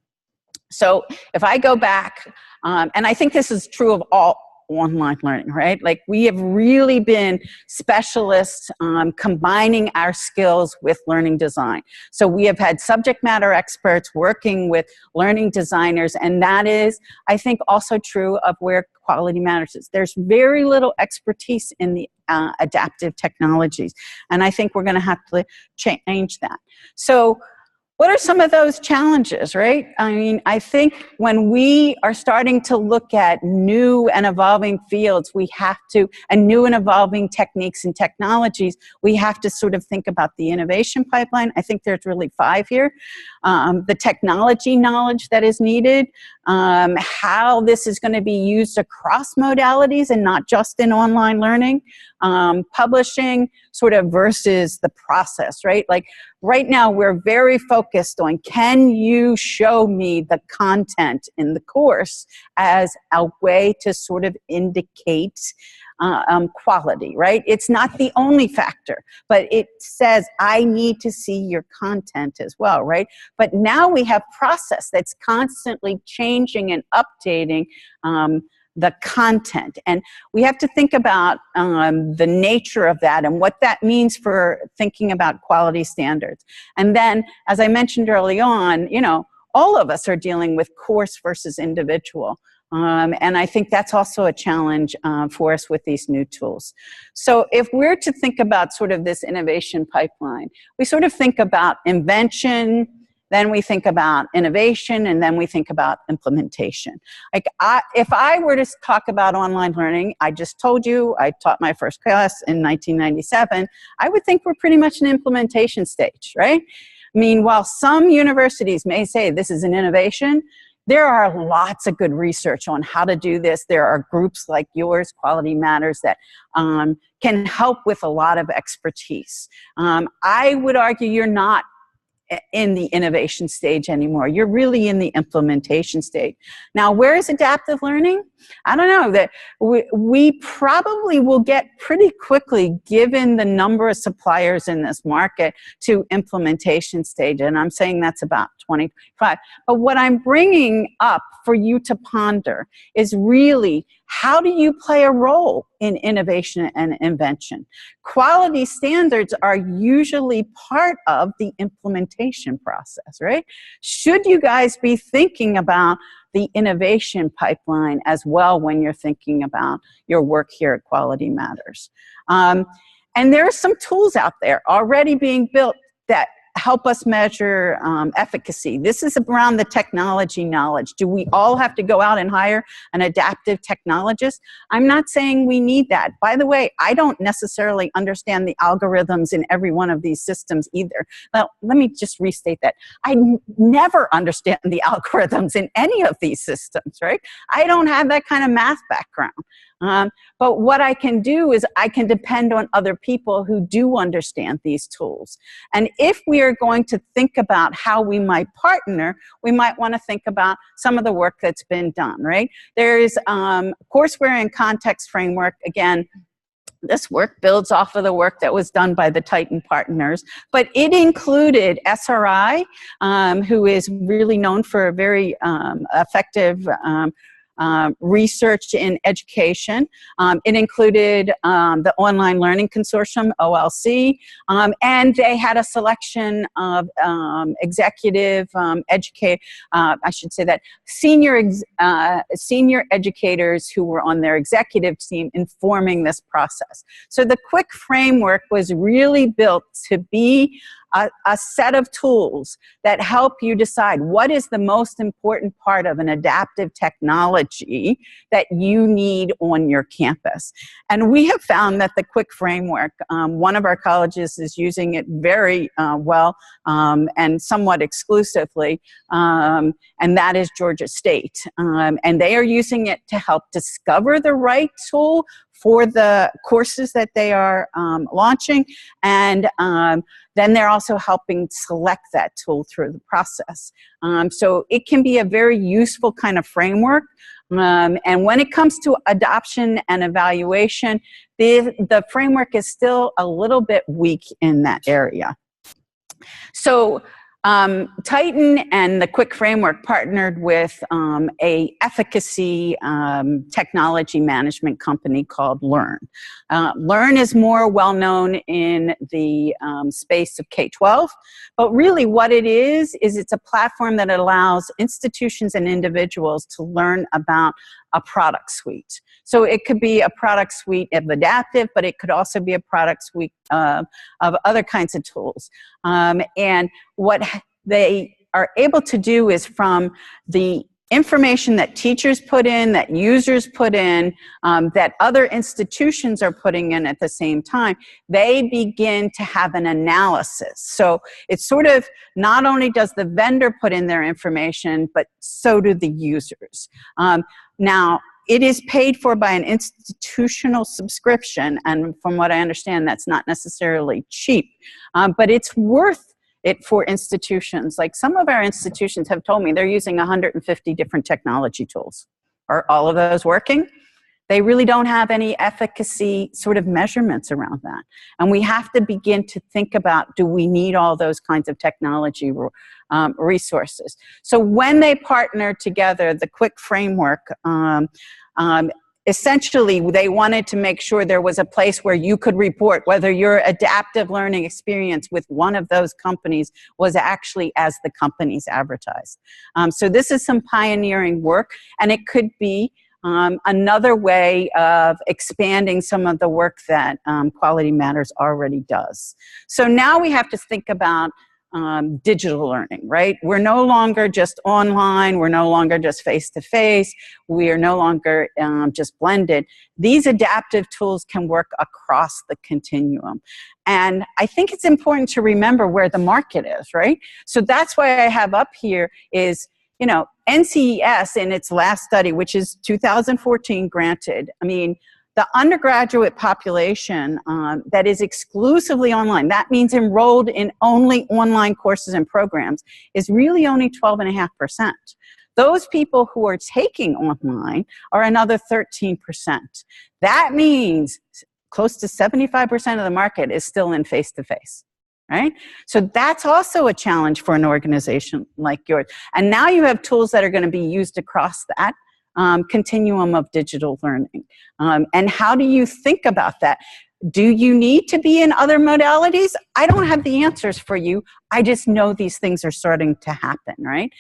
So if I go back, and I think this is true of all online learning, right? Like we have really been specialists combining our skills with learning design. So we have had subject matter experts working with learning designers, and that is, I think, also true of where Quality Matters is. There's very little expertise in the adaptive technologies, and I think we're going to have to change that. So what are some of those challenges, right? I mean, I think when we are starting to look at new and evolving fields, we have to, and new and evolving techniques and technologies, we have to sort of think about the innovation pipeline. I think there's really 5 here. The technology knowledge that is needed, how this is going to be used across modalities and not just in online learning, publishing sort of versus the process, right? Like right now we're very focused on, can you show me the content in the course as a way to sort of indicate quality, right? It's not the only factor, but it says I need to see your content as well, right? But now we have process that's constantly changing and updating the content. And we have to think about the nature of that and what that means for thinking about quality standards. And then, as I mentioned early on, you know, all of us are dealing with course versus individual. And I think that's also a challenge for us with these new tools. So if we're to think about sort of this innovation pipeline, we sort of think about invention, then we think about innovation, and then we think about implementation. Like if I were to talk about online learning, I just told you I taught my first class in 1997, I would think we're pretty much an implementation stage, right? I mean, while some universities may say this is an innovation, there are lots of good research on how to do this. There are groups like yours, Quality Matters, that can help with a lot of expertise. I would argue you're not in the innovation stage anymore. You're really in the implementation stage. Now, where is adaptive learning? I don't know. That we probably will get pretty quickly, given the number of suppliers in this market, to implementation stage. And I'm saying that's about 25. But what I'm bringing up for you to ponder is really, how do you play a role in innovation and invention? Quality standards are usually part of the implementation process, right? Should you guys be thinking about the innovation pipeline as well when you're thinking about your work here at Quality Matters? And there are some tools out there already being built that help us measure efficacy. This is around the technology knowledge. Do we all have to go out and hire an adaptive technologist? I'm not saying we need that. By the way, I don't necessarily understand the algorithms in every one of these systems either. Well, let me just restate that. I never understand the algorithms in any of these systems, right? I don't have that kind of math background. But what I can do is I can depend on other people who do understand these tools. And if we are going to think about how we might partner, we might want to think about some of the work that's been done, right? There is Courseware and Context Framework. Again, this work builds off of the work that was done by the Titan partners, but it included SRI, who is really known for a very effective research in education. It included the Online Learning Consortium, OLC, and they had a selection of executive senior educators who were on their executive team informing this process. So the quick framework was really built to be a set of tools that help you decide what is the most important part of an adaptive technology that you need on your campus. And we have found that the quick framework, one of our colleges is using it very well and somewhat exclusively, and that is Georgia State. And they are using it to help discover the right tool for the courses that they are launching, and then they're also helping select that tool through the process. So it can be a very useful kind of framework. And when it comes to adoption and evaluation, the framework is still a little bit weak in that area. So Titan and the Quick Framework partnered with a efficacy technology management company called Learn. Learn is more well known in the space of K-12, but really what it is it's a platform that allows institutions and individuals to learn about a product suite. So it could be a product suite of adaptive, but it could also be a product suite of other kinds of tools. And what they are able to do is from the information that teachers put in, that users put in, that other institutions are putting in at the same time, they begin to have an analysis. So it's sort of, not only does the vendor put in their information, but so do the users. Now, it is paid for by an institutional subscription, and from what I understand, that's not necessarily cheap, but it's worth it for institutions. Like some of our institutions have told me they're using 150 different technology tools. Are all of those working? They really don't have any efficacy sort of measurements around that. And we have to begin to think about, do we need all those kinds of technology resources? So when they partner together, the Quick Framework, essentially, they wanted to make sure there was a place where you could report whether your adaptive learning experience with one of those companies was actually as the companies advertised. So this is some pioneering work, and it could be another way of expanding some of the work that Quality Matters already does. So now we have to think about digital learning, right? We're no longer just online. We're no longer just face-to-face. We are no longer just blended. These adaptive tools can work across the continuum. And I think it's important to remember where the market is, right? So that's why I have up here is, you know, NCES in its last study, which is 2014 granted, I mean, the undergraduate population that is exclusively online, that means enrolled in only online courses and programs, is really only 12.5%. Those people who are taking online are another 13%. That means close to 75% of the market is still in face-to-face. Right? So that's also a challenge for an organization like yours. And now you have tools that are going to be used across that continuum of digital learning. And how do you think about that? Do you need to be in other modalities? I don't have the answers for you. I just know these things are starting to happen, right?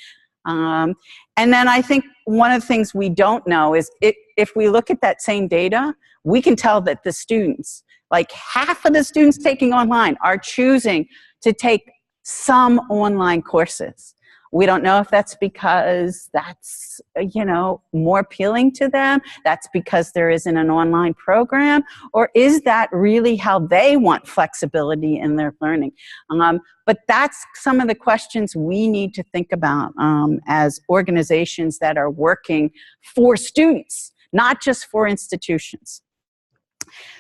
And then I think one of the things we don't know is if we look at that same data, we can tell that the students, like half of the students taking online, are choosing to take some online courses. We don't know if that's because that's, you know, more appealing to them, that's because there isn't an online program, or is that really how they want flexibility in their learning? But that's some of the questions we need to think about as organizations that are working for students, not just for institutions.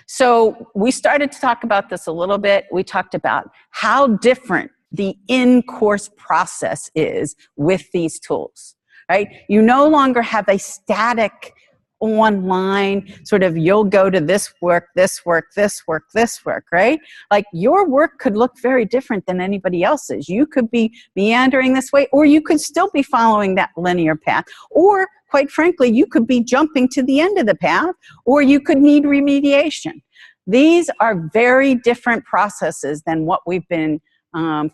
So we started to talk about this a little bit. We talked about how different the in-course process is with these tools, right? You no longer have a static online sort of, you'll go to this work, this work, this work, this work, right? Like your work could look very different than anybody else's. You could be meandering this way, or you could still be following that linear path, or quite frankly, you could be jumping to the end of the path, or you could need remediation. These are very different processes than what we've been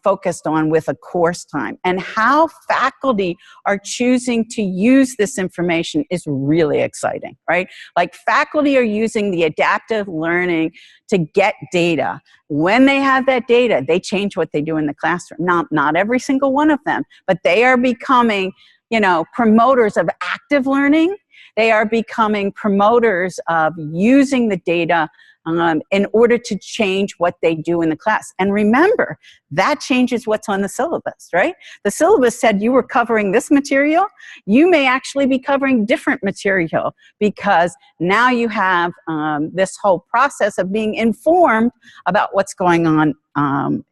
focused on with a course time. And how faculty are choosing to use this information is really exciting, right? Like faculty are using the adaptive learning to get data. When they have that data, they change what they do in the classroom. Not every single one of them, but they are becoming, you know, promoters of active learning. They are becoming promoters of using the data in order to change what they do in the class. And remember, that changes what's on the syllabus, right? The syllabus said you were covering this material. You may actually be covering different material because now you have this whole process of being informed about what's going on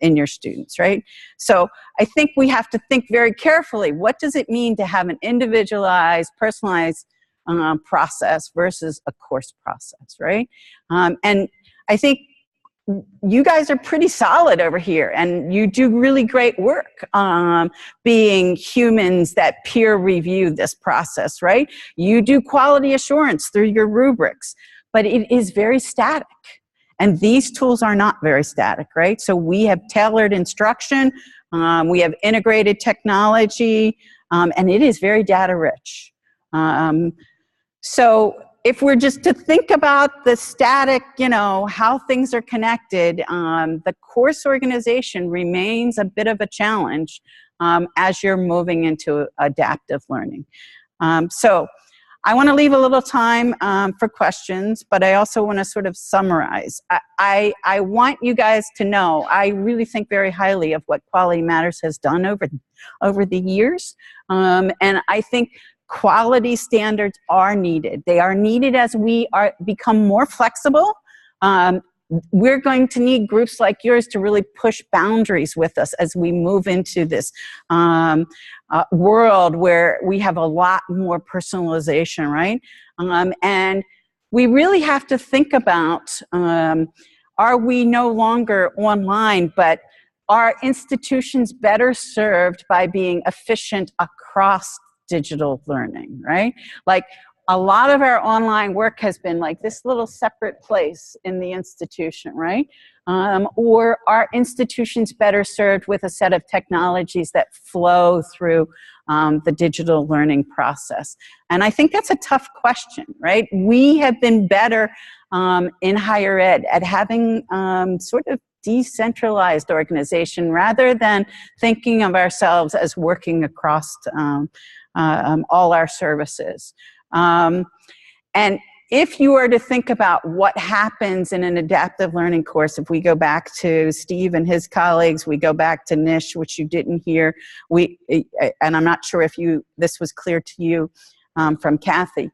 in your students, right? So I think we have to think very carefully, what does it mean to have an individualized, personalized process versus a course process, right? And I think you guys are pretty solid over here, and you do really great work being humans that peer review this process, right? You do quality assurance through your rubrics, but it is very static. And these tools are not very static, right? So we have tailored instruction, we have integrated technology, and it is very data rich. So if we're just to think about the static, you know, how things are connected, the course organization remains a bit of a challenge as you're moving into adaptive learning. So I want to leave a little time for questions, but I also want to sort of summarize. I want you guys to know, I really think very highly of what Quality Matters has done over the years. And I think quality standards are needed. They are needed as we become more flexible. We're going to need groups like yours to really push boundaries with us as we move into this world where we have a lot more personalization, right? And we really have to think about, are we no longer online, but are institutions better served by being efficient across digital learning, right? Like a lot of our online work has been like this little separate place in the institution, right? Or are institutions better served with a set of technologies that flow through the digital learning process? And I think that's a tough question, right? We have been better in higher ed at having sort of decentralized organization rather than thinking of ourselves as working across all our services. And if you were to think about what happens in an adaptive learning course, if we go back to Steve and his colleagues, we go back to Nish, which you didn't hear, and I'm not sure if this was clear to you from Kathy,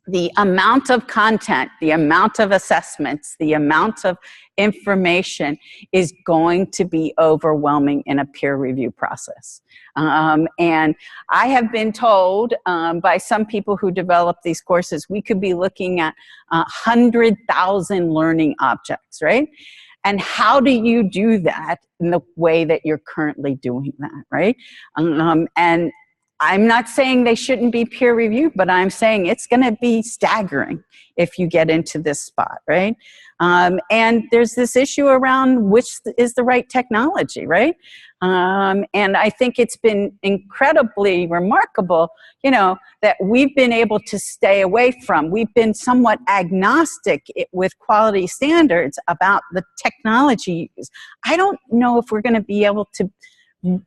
the amount of content, the amount of assessments, the amount of information is going to be overwhelming in a peer review process. And I have been told by some people who develop these courses, we could be looking at 100,000 learning objects, right? And how do you do that in the way that you're currently doing that, right? And I'm not saying they shouldn't be peer reviewed, but I'm saying it's going to be staggering if you get into this spot, right? And there's this issue around which is the right technology, right? And I think it's been incredibly remarkable, you know, that we've been able to stay away from. We've been somewhat agnostic with quality standards about the technology used. I don't know if we're going to be able to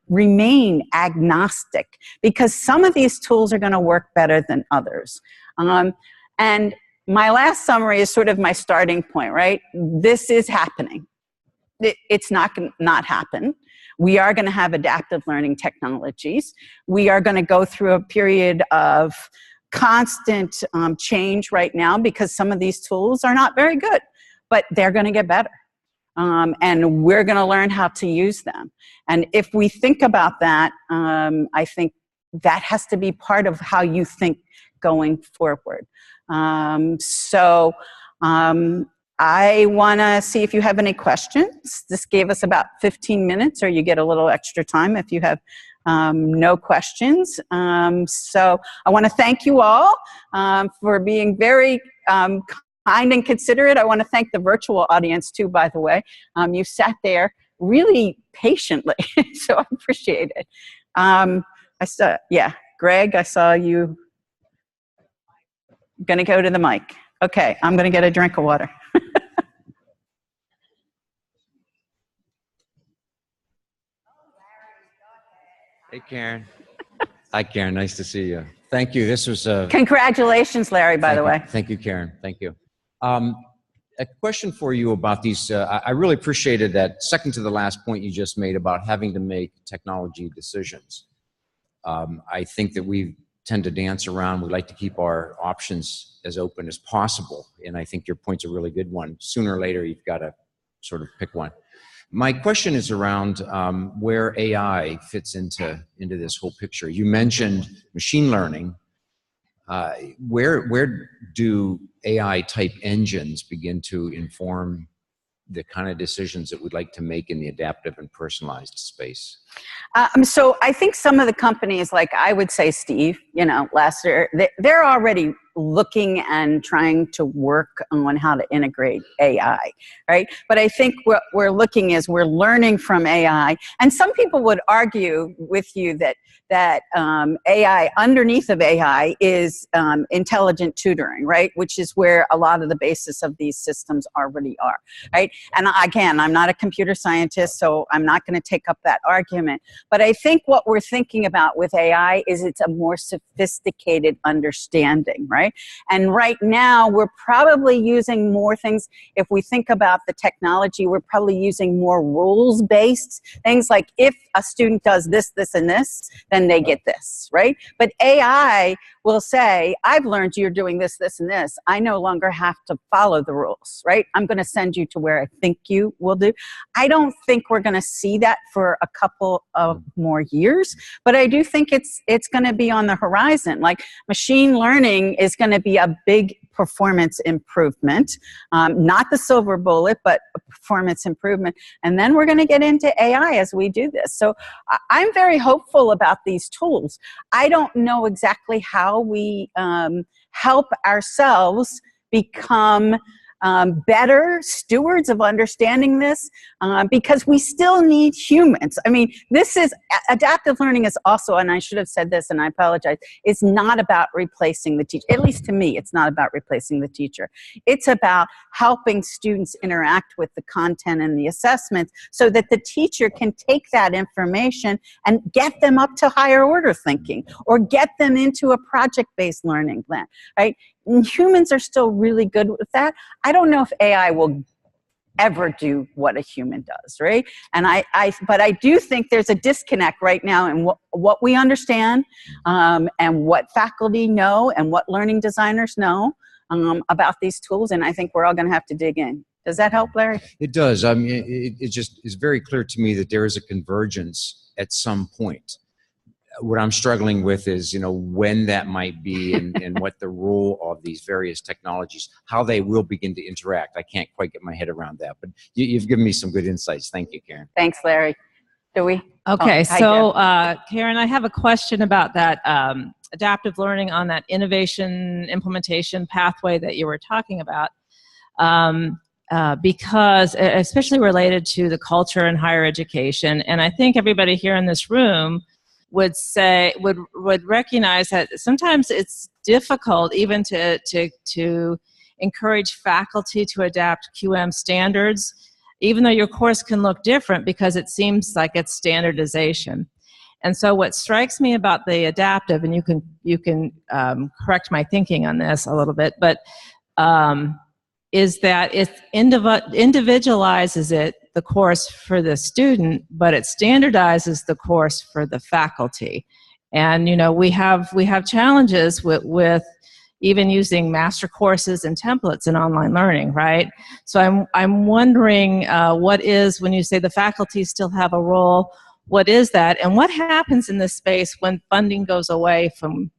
remain agnostic, because some of these tools are going to work better than others. And my last summary is sort of my starting point, right? This is happening. It's not going to not happen. We are going to have adaptive learning technologies. We are going to go through a period of constant change right now, because some of these tools are not very good, but they're going to get better. And we're going to learn how to use them. And if we think about that, I think that has to be part of how you think going forward. I want to see if you have any questions. This gave us about 15 minutes, or you get a little extra time if you have no questions. So I want to thank you all for being very kind and considerate. I want to thank the virtual audience too, by the way. You sat there really patiently, so I appreciate it. Greg, I saw you going to go to the mic. Okay, I'm going to get a drink of water. Hey, Karen. Hi, Karen. Nice to see you. Thank you. This was Congratulations, Larry, by the way. Thank you, Karen. Thank you. A question for you about these. I really appreciated that second to the last point you just made about having to make technology decisions. I think that we tend to dance around. We like to keep our options as open as possible. And I think your point's a really good one. Sooner or later, you've got to sort of pick one. My question is around where AI fits into this whole picture. You mentioned machine learning. Where do AI type engines begin to inform the kind of decisions that we'd like to make in the adaptive and personalized space? So I think some of the companies, like I would say Steve, you know, Lester, they're already looking and trying to work on how to integrate AI, right? But I think what we're looking is we're learning from AI. And some people would argue with you that AI, underneath of AI, is intelligent tutoring, right? Which is where a lot of the basis of these systems already are, right? And again, I'm not a computer scientist, so I'm not going to take up that argument. But I think what we're thinking about with AI is it's a more sophisticated understanding, right? And right now, we're probably using more things. If we think about the technology, we're probably using more rules-based things, like if a student does this, this, and this, then they get this, right? But AI will say, I've learned you're doing this, this, and this. I no longer have to follow the rules, right? I'm going to send you to where I think you will do. I don't think we're going to see that for a couple of more years, but I do think it's going to be on the horizon. Like machine learning is going to be a big performance improvement, not the silver bullet, but a performance improvement. And then we're going to get into AI as we do this. So I'm very hopeful about these tools. I don't know exactly how we help ourselves become better stewards of understanding this, because we still need humans. I mean, adaptive learning is also, and I should have said this and I apologize, it's not about replacing the teacher. At least to me, it's not about replacing the teacher. It's about helping students interact with the content and the assessments so that the teacher can take that information and get them up to higher order thinking, or get them into a project-based learning plan, right? Humans are still really good with that. I don't know if AI will ever do what a human does, right? And but I do think there's a disconnect right now in what we understand, and what faculty know, and what learning designers know about these tools. And I think we're all going to have to dig in. Does that help, Larry? It does. I mean, it just is very clear to me that there is a convergence at some point. What I'm struggling with is, you know, when that might be, and what the role of these various technologies, how they will begin to interact. I can't quite get my head around that, but you've given me some good insights. Thank you, Karen. Thanks, Larry. Do we? Okay, hi, so Karen, I have a question about that adaptive learning on that innovation implementation pathway that you were talking about. because especially related to the culture in higher education. And I think everybody here in this room would recognize that sometimes it's difficult even to encourage faculty to adapt QM standards, even though your course can look different, because it seems like it's standardization. And so what strikes me about the adaptive, and you can correct my thinking on this a little bit, but is that it individualizes the course for the student, but it standardizes the course for the faculty. And we have challenges with even using master courses and templates in online learning, right? So I'm wondering what is, when you say the faculty still have a role, what is that, and what happens in this space when funding goes away from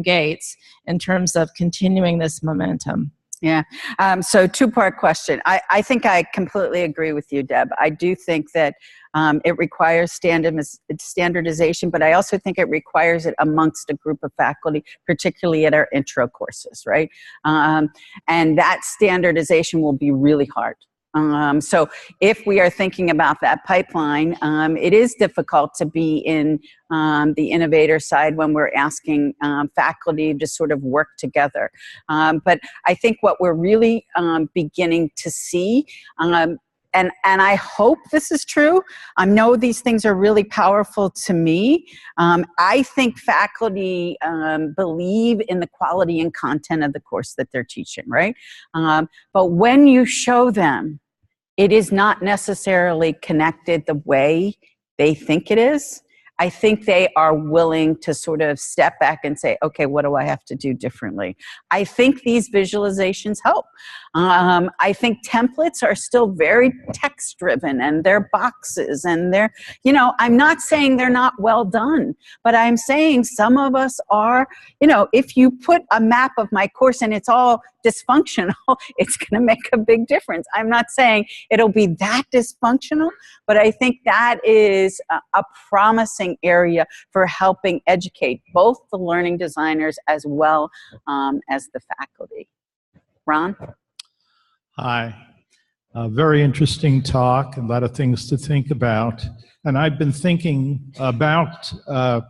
Gates in terms of continuing this momentum? Yeah. So two-part question. I think I completely agree with you, Deb. I do think that it requires standardization, but I also think it requires it amongst a group of faculty, particularly at our intro courses, right? And that standardization will be really hard. So if we are thinking about that pipeline, it is difficult to be in the innovator side when we're asking faculty to sort of work together. But I think what we're really beginning to see, and I hope this is true. I know these things are really powerful to me. I think faculty believe in the quality and content of the course that they're teaching, right? But when you show them, it is not necessarily connected the way they think it is. I think they are willing to sort of step back and say, okay, what do I have to do differently? I think these visualizations help. I think templates are still very text-driven, and they're boxes, and they're, I'm not saying they're not well done, but I'm saying some of us are, if you put a map of my course and it's all dysfunctional, it's going to make a big difference. I'm not saying it'll be that dysfunctional, but I think that is a promising area for helping educate both the learning designers as well as the faculty. Ron? Hi. Very interesting talk, a lot of things to think about. And I've been thinking about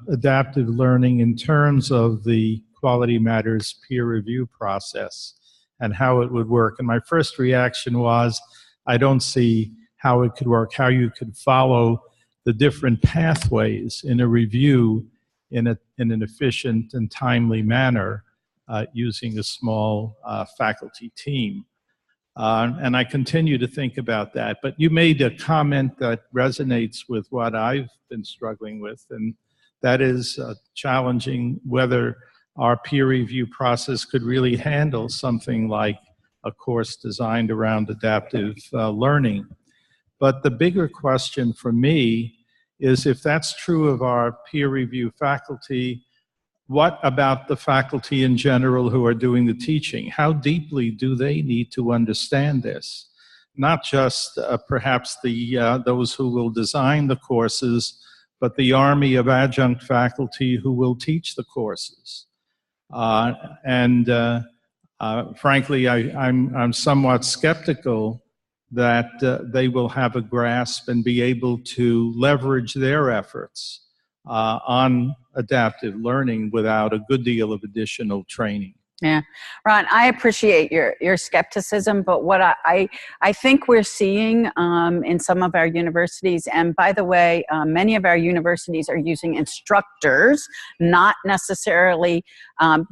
adaptive learning in terms of the Quality Matters peer review process and how it would work. And my first reaction was, I don't see how it could work, how you could follow the different pathways in a review in an efficient and timely manner using a small faculty team. And I continue to think about that. But you made a comment that resonates with what I've been struggling with, and that is challenging whether our peer review process could really handle something like a course designed around adaptive learning. But the bigger question for me is, if that's true of our peer review faculty, what about the faculty in general who are doing the teaching? How deeply do they need to understand this? Not just perhaps those who will design the courses, but the army of adjunct faculty who will teach the courses. Frankly, I'm somewhat skeptical that they will have a grasp and be able to leverage their efforts on adaptive learning without a good deal of additional training. Yeah, Ron, I appreciate your skepticism, but what I think we're seeing in some of our universities, and by the way, many of our universities are using instructors, not necessarily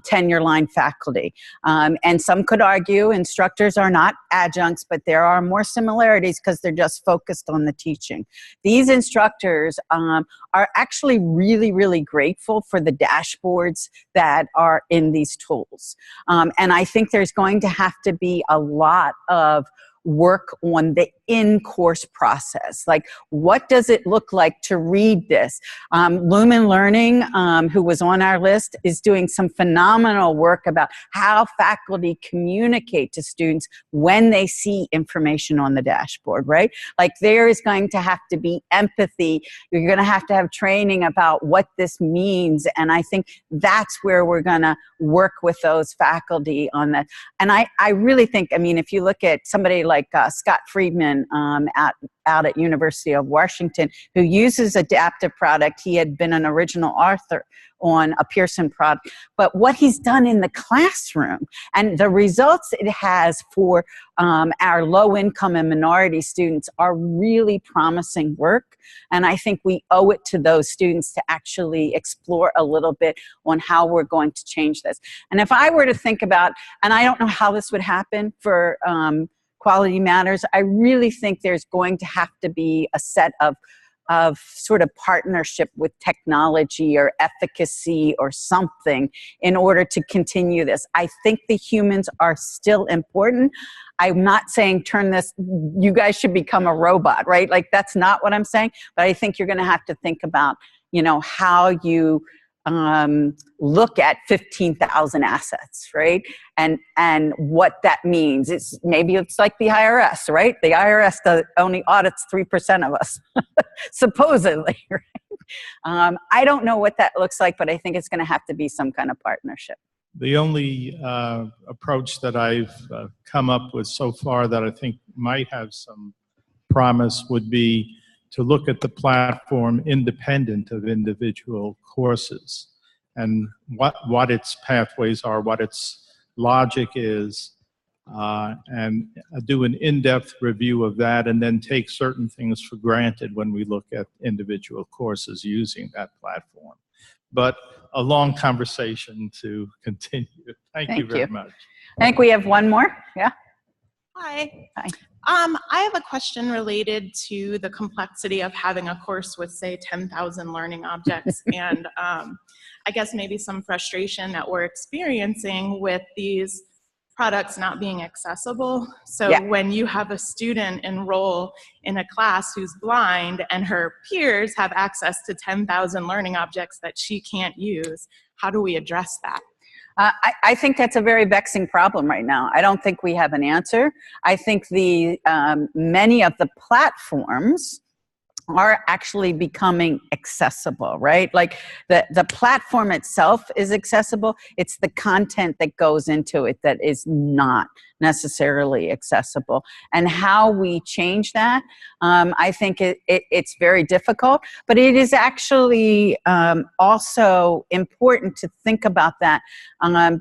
tenure line faculty. And some could argue instructors are not adjuncts, but there are more similarities because they're just focused on the teaching. These instructors are actually really, really grateful for the dashboards that are in these tools. And I think there's going to have to be a lot of work on the in-course process. Like, what does it look like to read this? Lumen Learning, who was on our list, is doing some phenomenal work about how faculty communicate to students when they see information on the dashboard, right? Like, there is going to have to be empathy. You're going to have training about what this means. And I think that's where we're going to work with those faculty on that. And I really think, I mean, if you look at somebody like Scott Friedman out at University of Washington, who uses adaptive product, he had been an original author on a Pearson product, but what he's done in the classroom and the results it has for our low income and minority students are really promising work. And I think we owe it to those students to actually explore a little bit on how we're going to change this. And if I were to think about, and I don't know how this would happen for Quality Matters, I really think there's going to have to be a set of sort of partnership with technology or efficacy or something in order to continue this. I think the humans are still important. I'm not saying turn this, you guys should become a robot, right? Like, that's not what I'm saying, but I think you're going to have to think about, you know, how you look at 15,000 assets, right? And what that means. Maybe it's like the IRS, right? The IRS only audits 3% of us, supposedly, right? I don't know what that looks like, but I think it's going to have to be some kind of partnership. The only approach that I've come up with so far that I think might have some promise would be to look at the platform independent of individual courses and what its pathways are, what its logic is, and do an in-depth review of that, and then take certain things for granted when we look at individual courses using that platform. But a long conversation to continue. Thank you very much. I think we have one more. Yeah. Hi. Hi. I have a question related to the complexity of having a course with, say, 10,000 learning objects and I guess maybe some frustration that we're experiencing with these products not being accessible. So yeah. When you have a student enroll in a class who's blind and her peers have access to 10,000 learning objects that she can't use, how do we address that? I think that's a very vexing problem right now. I don't think we have an answer. I think many of the platforms are actually becoming accessible, right? Like the platform itself is accessible. It's the content that goes into it that is not necessarily accessible. And how we change that, I think it's very difficult, but it is actually also important to think about that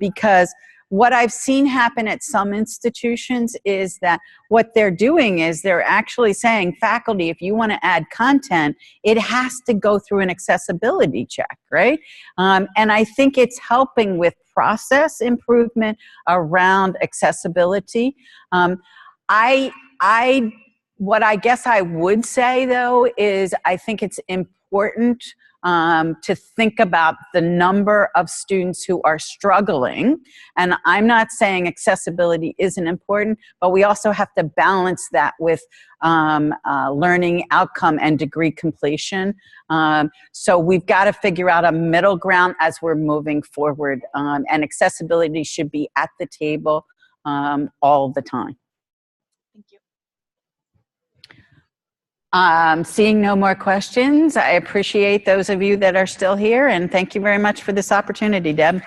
because what I've seen happen at some institutions is that what they're doing is they're actually saying, faculty, if you want to add content, it has to go through an accessibility check, right? And I think it's helping with process improvement around accessibility. What I guess I would say, though, is I think it's important to think about the number of students who are struggling. And I'm not saying accessibility isn't important, but we also have to balance that with learning outcome and degree completion. So we've got to figure out a middle ground as we're moving forward. And accessibility should be at the table all the time. Thank you. Seeing no more questions, I appreciate those of you that are still here, and thank you very much for this opportunity, Deb.